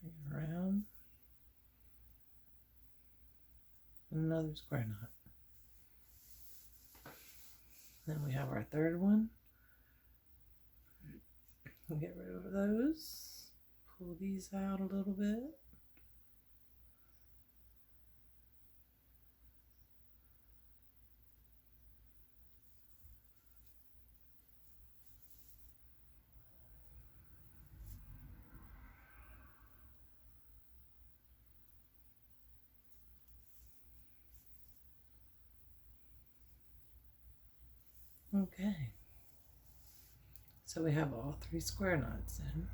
S1: Bring it around. Another square knot. Then we have our third one. We'll get rid of those. Pull these out a little bit. Okay, so we have all 3 square knots in.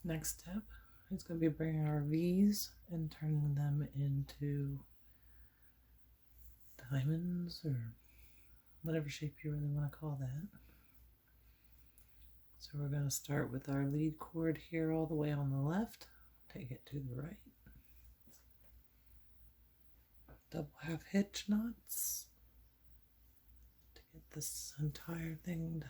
S1: Next step is going to be bringing our V's and turning them into diamonds or whatever shape you really want to call that. So we're going to start with our lead cord here all the way on the left, take it to the right. Double half hitch knots to get this entire thing done.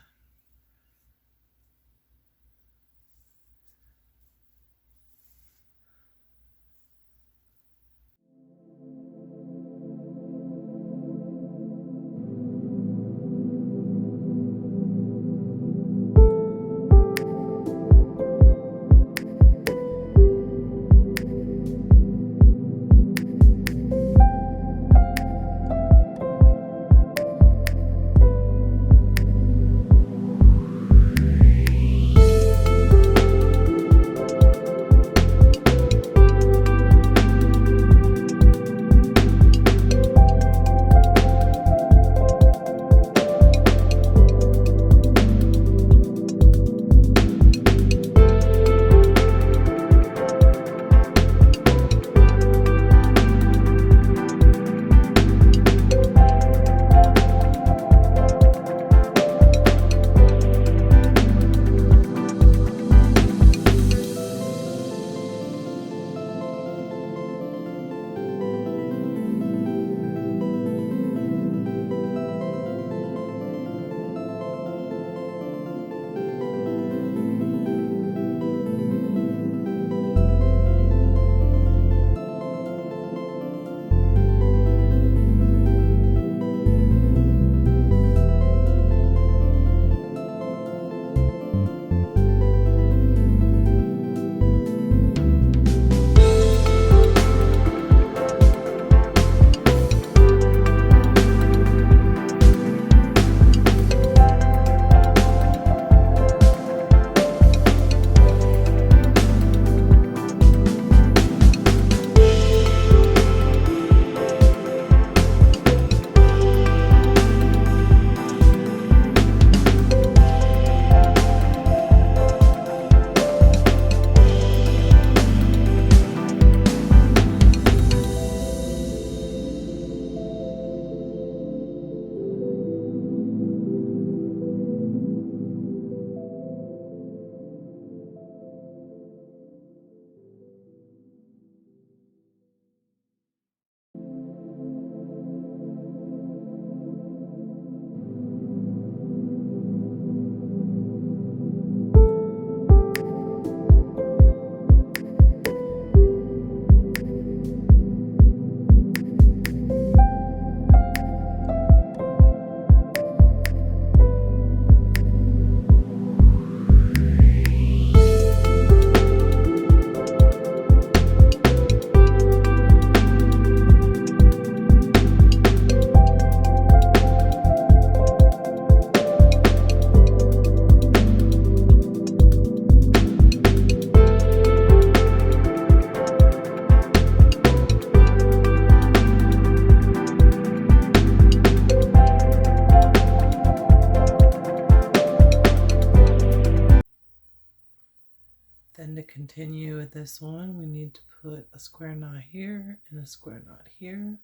S1: And to continue with this one, we need to put a square knot here and a square knot here.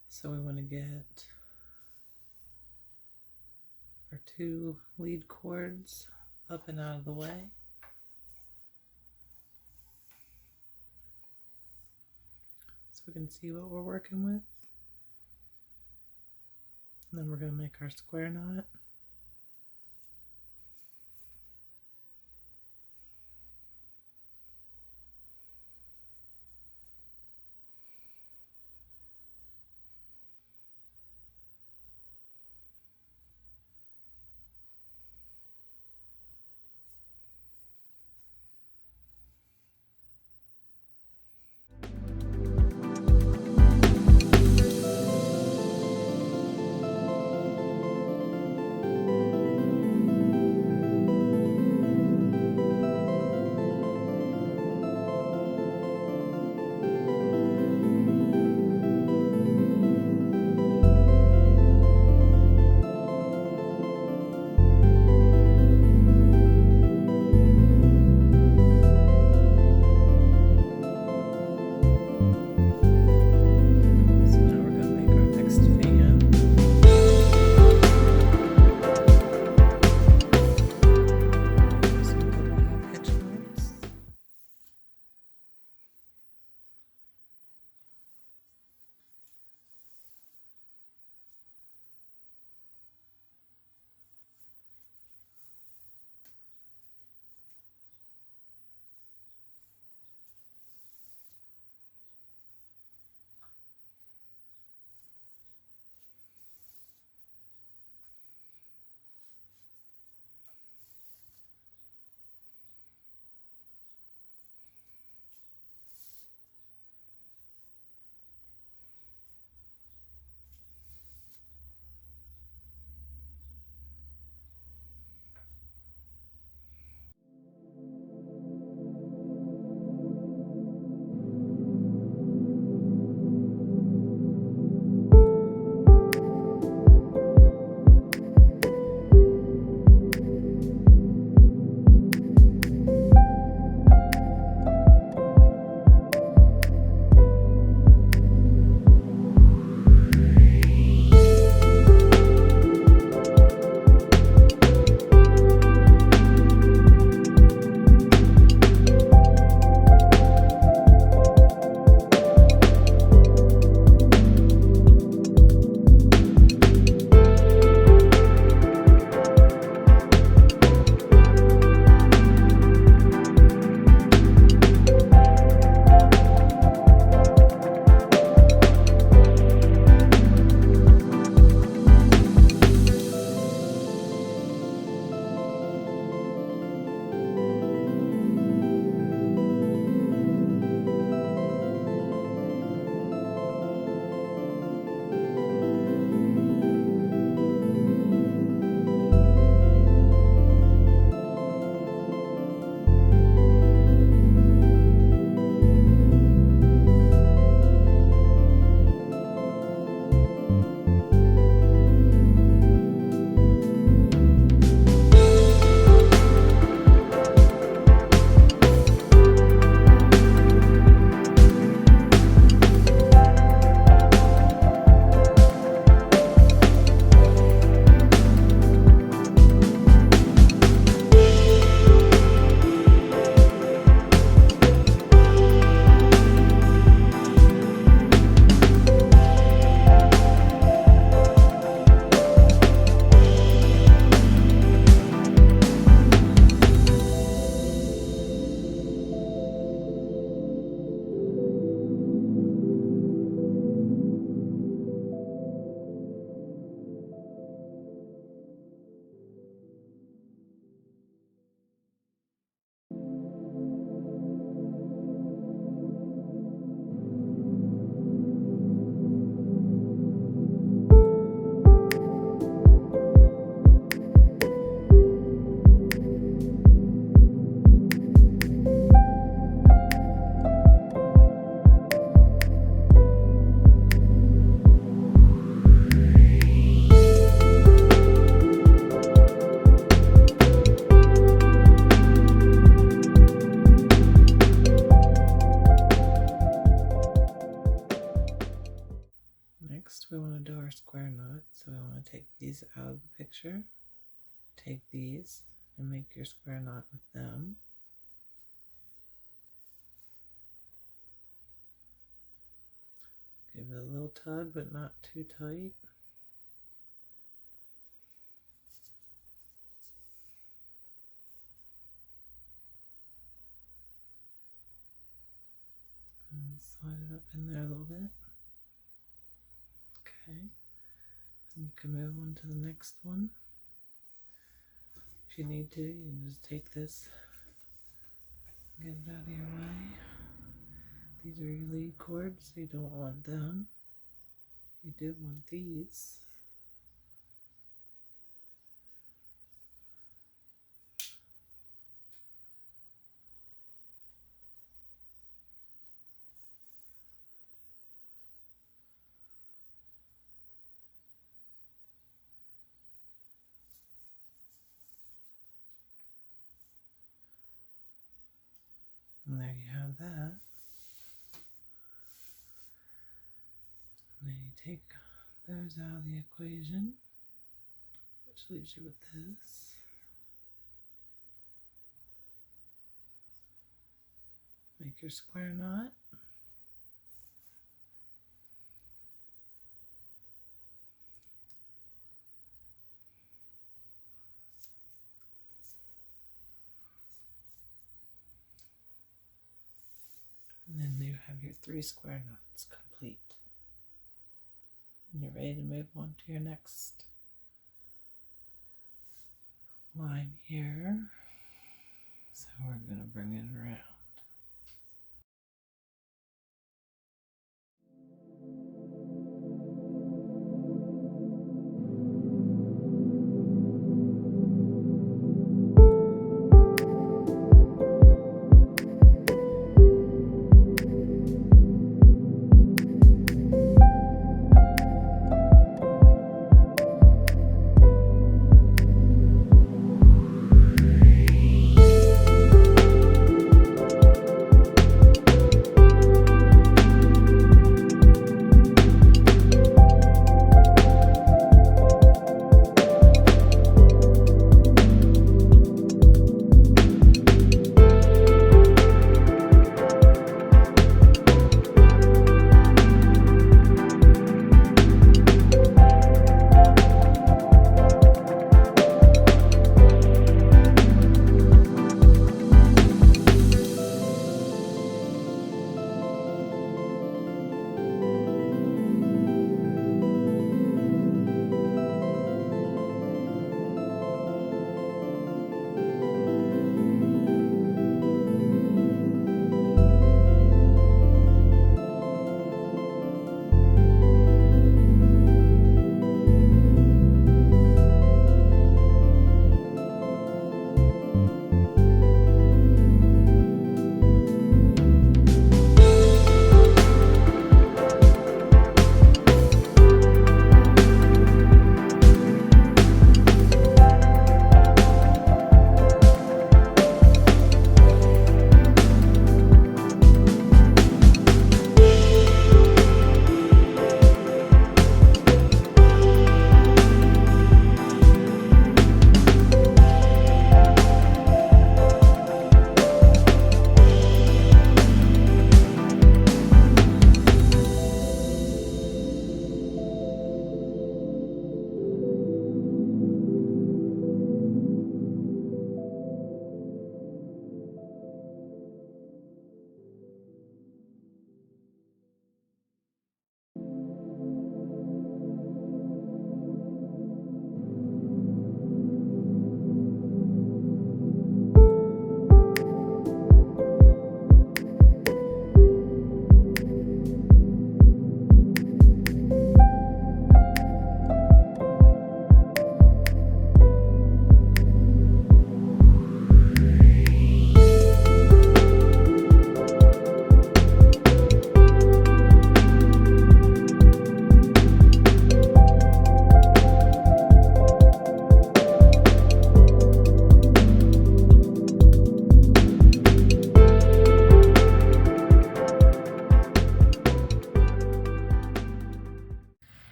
S1: So we want to get our 2 lead cords up and out of the way. So we can see what we're working with. And then we're going to make our square knot. center. Take these and make your square knot with them. Give it a little tug, but not too tight. And slide it up in there a little bit. Okay. And you can move on to the next one. If you need to, you can just take this, get it out of your way. These are your lead cords, so you don't want them. You do want these. And there you have that. And then you take those out of the equation, which leaves you with this. Make your square knot. And then you have your 3 square knots complete. And you're ready to move on to your next line here. So we're going to bring it around.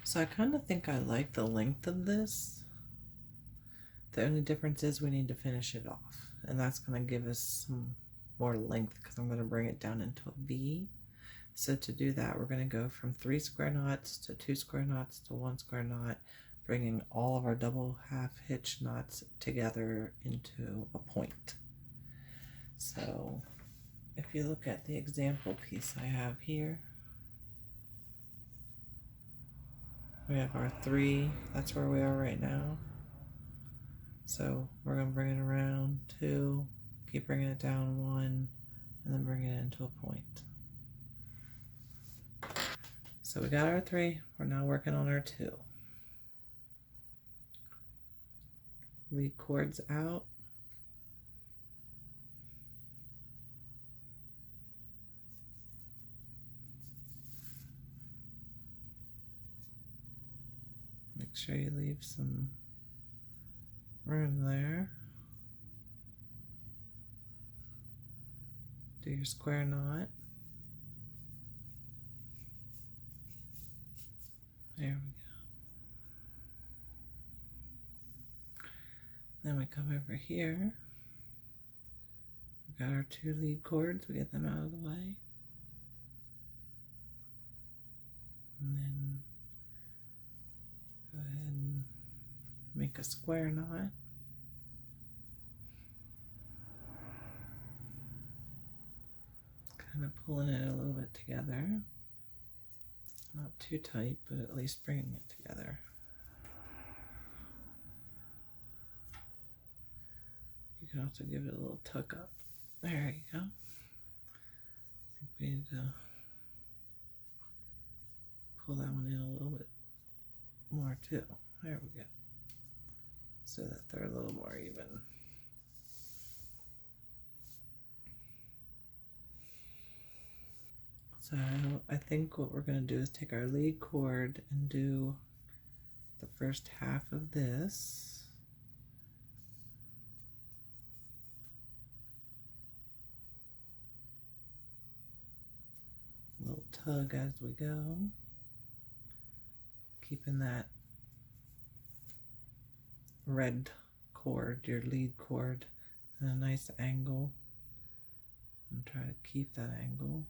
S1: So I kind of think I like the length of this. The only difference is we need to finish it off, and that's going to give us some more length because I'm going to bring it down into a V. So to do that, we're going to go from 3 square knots to 2 square knots to 1 square knot, bringing all of our double half hitch knots together into a point. So if you look at the example piece I have here, we have our 3, that's where we are right now. So we're going to bring it around 2, keep bringing it down 1, and then bring it into a point. So we got our 3, we're now working on our 2. Lead cords out. Make sure you leave some room there. Do your square knot. There we go. Then we come over here. We got our 2 lead cords. We get them out of the way. And then go ahead and make a square knot. Kind of pulling it a little bit together. Not too tight, but at least bringing it together. You can also give it a little tuck up. There you go. I think we need to pull that one in a little bit more too. There we go. So that they're a little more even. So I think what we're going to do is take our lead cord and do the first half of this. A little tug as we go, keeping that red cord, your lead cord, at a nice angle, and try to keep that angle.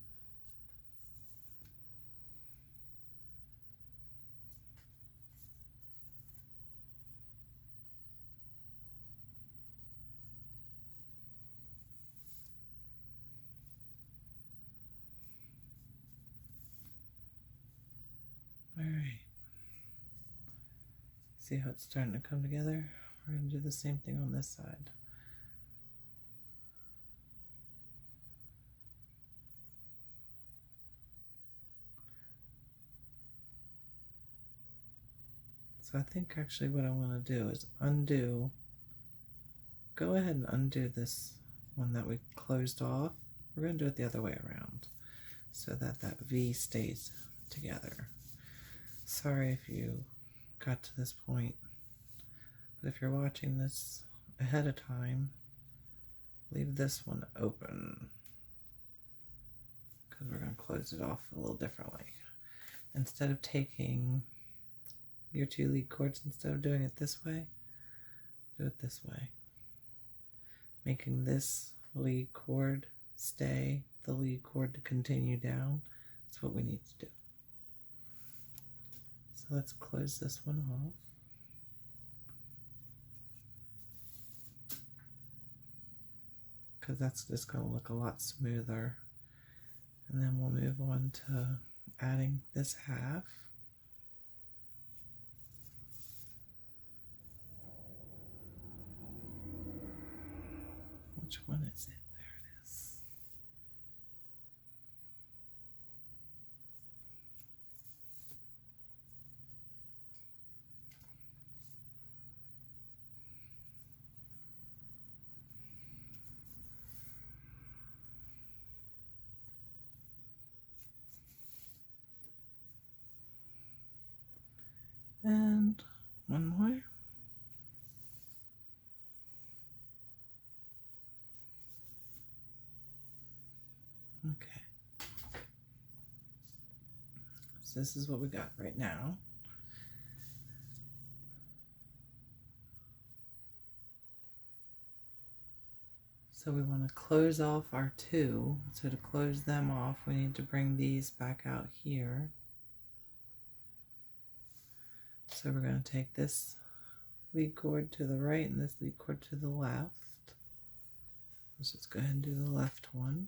S1: All right. See how it's starting to come together? We're going to do the same thing on this side. So I think actually what I want to do is undo, go ahead and undo this one that we closed off. We're going to do it the other way around so that that V stays together. Sorry if you got to this point, but if you're watching this ahead of time, leave this one open because we're going to close it off a little differently. Instead of taking your 2 lead cords, instead of doing it this way, do it this way, making this lead cord stay the lead cord to continue down. That's what we need to do. So let's close this one off. Because that's just going to look a lot smoother. And then we'll move on to adding this half. Which one is it? There it is. And one more. Okay. So this is what we got right now. So we want to close off our two. So to close them off, we need to bring these back out here. So we're going to take this lead cord to the right and this lead cord to the left. Let's just go ahead and do the left one.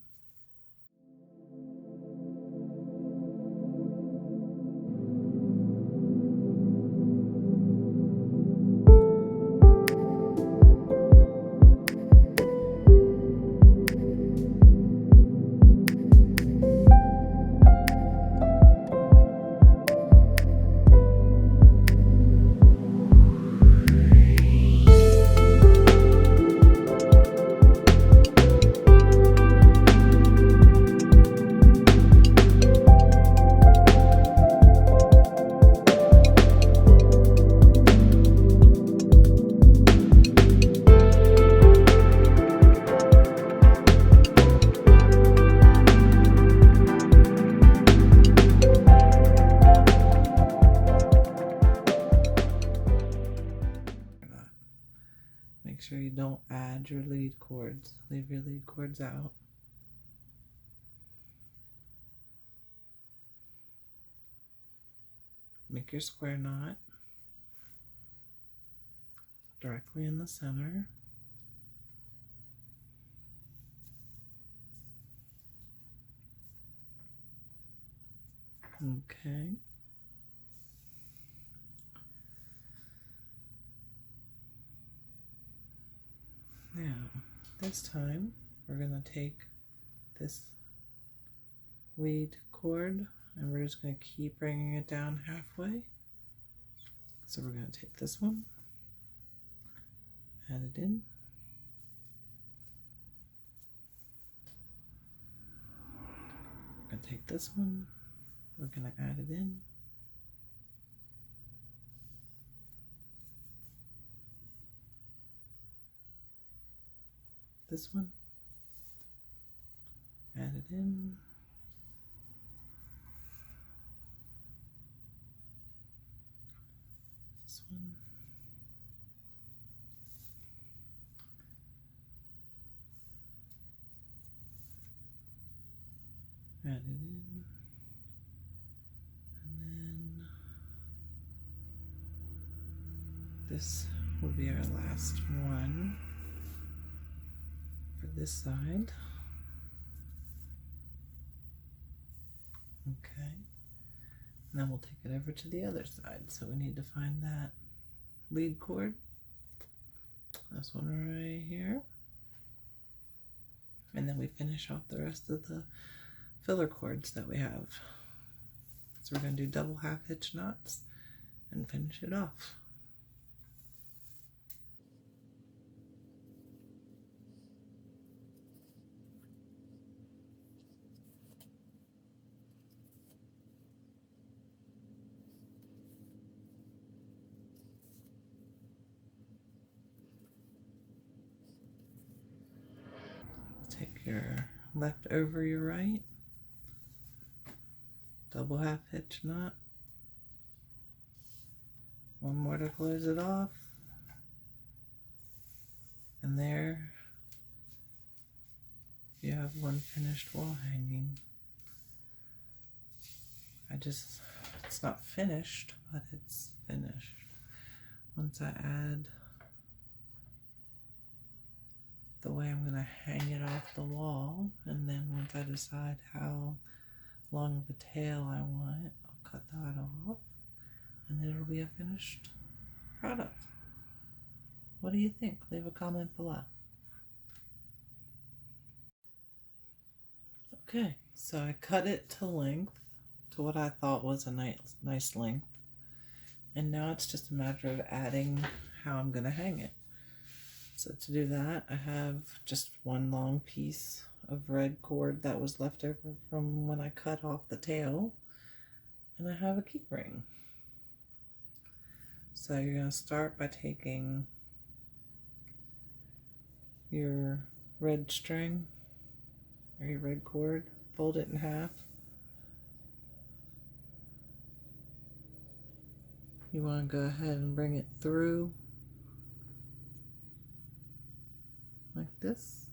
S1: Make sure you don't add your lead cords. Leave your lead cords out. Make your square knot directly in the center. Okay. Now, this time we're going to take this lead cord and we're just going to keep bringing it down halfway. So we're going to take this one, add it in. We're going to take this one, we're going to add it in. This one, add it in. This one. Add it in. And then this will be our last one for this side. Okay. And then we'll take it over to the other side. So we need to find that lead cord. This one right here. And then we finish off the rest of the filler cords that we have. So we're going to do double half hitch knots and finish it off. Take your left over your right, double half hitch knot, one more to close it off, and there you have one finished wall hanging. It's not finished, but it's finished. Once I add the way I'm going to hang it off the wall, and then once I decide how long of a tail I want, I'll cut that off, and it'll be a finished product. What do you think? Leave a comment below. Okay, so I cut it to length, to what I thought was a nice length, and now it's just a matter of adding how I'm going to hang it. So to do that, I have just one long piece of red cord that was left over from when I cut off the tail, and I have a key ring. So you're going to start by taking your red string or your red cord, fold it in half. You want to go ahead and bring it through like this,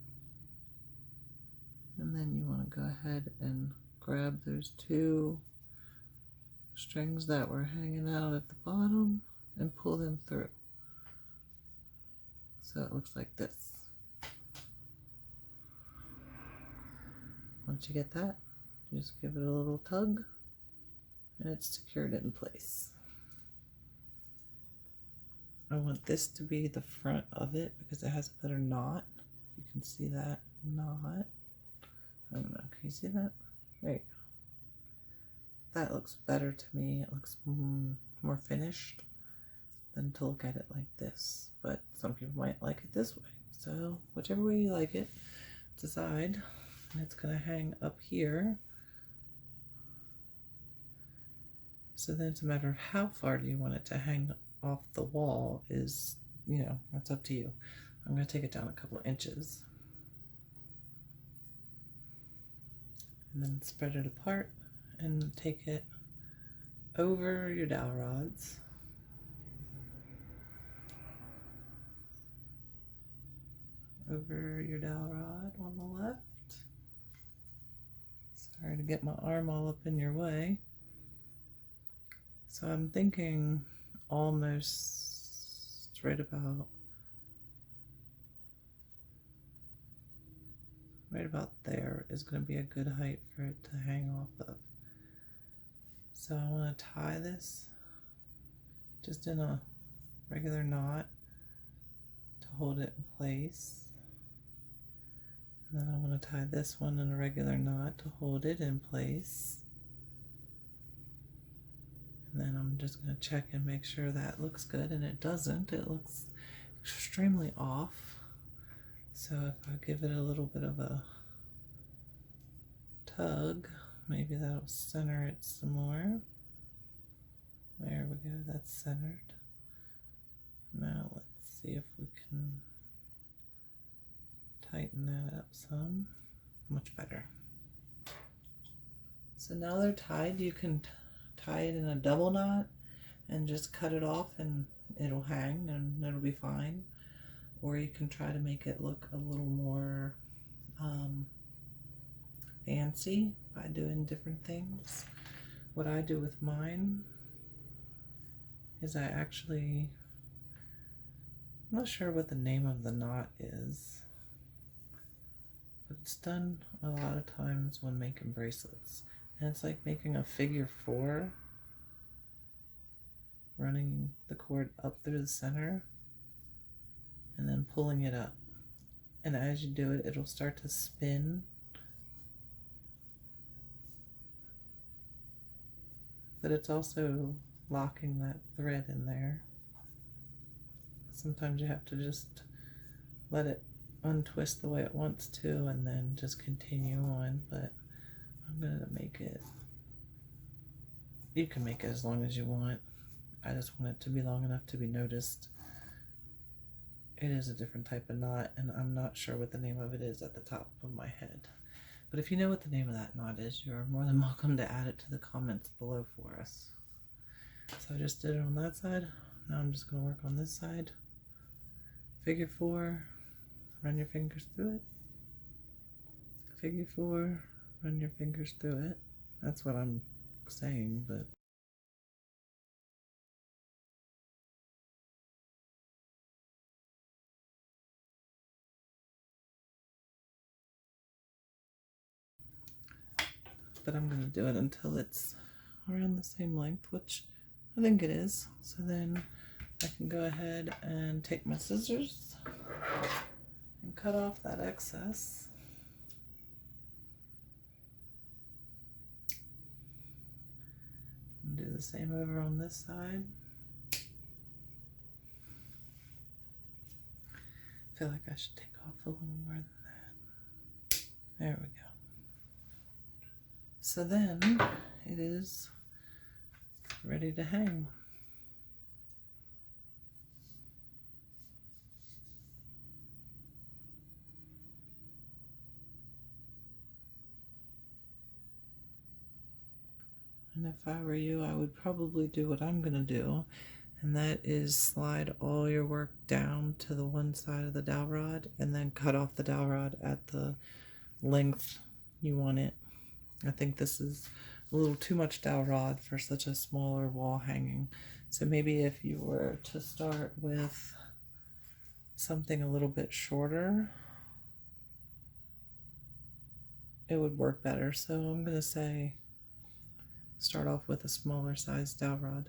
S1: And then you want to go ahead and grab those two strings that were hanging out at the bottom and pull them through. So it looks like this. Once you get that, just give it a little tug and it's secured in place. I want this to be the front of it because it has a better knot. You can see that knot. I don't know, can you see that? There you go. That looks better to me. It looks more finished than to look at it like this. But some people might like it this way. So whichever way you like it, decide. And it's going to hang up here. So then it's a matter of how far do you want it to hang off the wall is, you know, that's up to you. I'm going to take it down a couple of inches. And then spread it apart and take it over your dowel rods. Over your dowel rod on the left. Sorry to get my arm all up in your way. So I'm thinking almost right about there is going to be a good height for it to hang off of. So I want to tie this just in a regular knot to hold it in place. And then I want to tie this one in a regular knot to hold it in place. And then I'm just going to check and make sure that looks good, and it doesn't. It looks extremely off. So if I give it a little bit of a tug, maybe that'll center it some more. There we go, that's centered. Now let's see if we can tighten that up some. Much better. So now they're tied. You can tie it in a double knot and just cut it off and it'll hang and it'll be fine. Or you can try to make it look a little more fancy by doing different things. What I do with mine is I'm not sure what the name of the knot is, but it's done a lot of times when making bracelets. And it's like making a figure 4, running the cord up through the center and then pulling it up. And as you do it, it'll start to spin. But it's also locking that thread in there. Sometimes you have to just let it untwist the way it wants to and then just continue on. But I'm going to make it, you can make it as long as you want. I just want it to be long enough to be noticed. It is a different type of knot, and I'm not sure what the name of it is at the top of my head. But if you know what the name of that knot is, you're more than welcome to add it to the comments below for us. So I just did it on that side. Now I'm just going to work on this side. Figure 4, run your fingers through it. Figure 4, run your fingers through it. That's what I'm saying, but I'm going to do it until it's around the same length, which I think it is. So then I can go ahead and take my scissors and cut off that excess. And do the same over on this side. I feel like I should take off a little more than that. There we go. So then it is ready to hang. And if I were you, I would probably do what I'm going to do, and that is slide all your work down to the one side of the dowel rod and then cut off the dowel rod at the length you want it. I think this is a little too much dowel rod for such a smaller wall hanging. So maybe if you were to start with something a little bit shorter, it would work better. So I'm going to say start off with a smaller size dowel rod.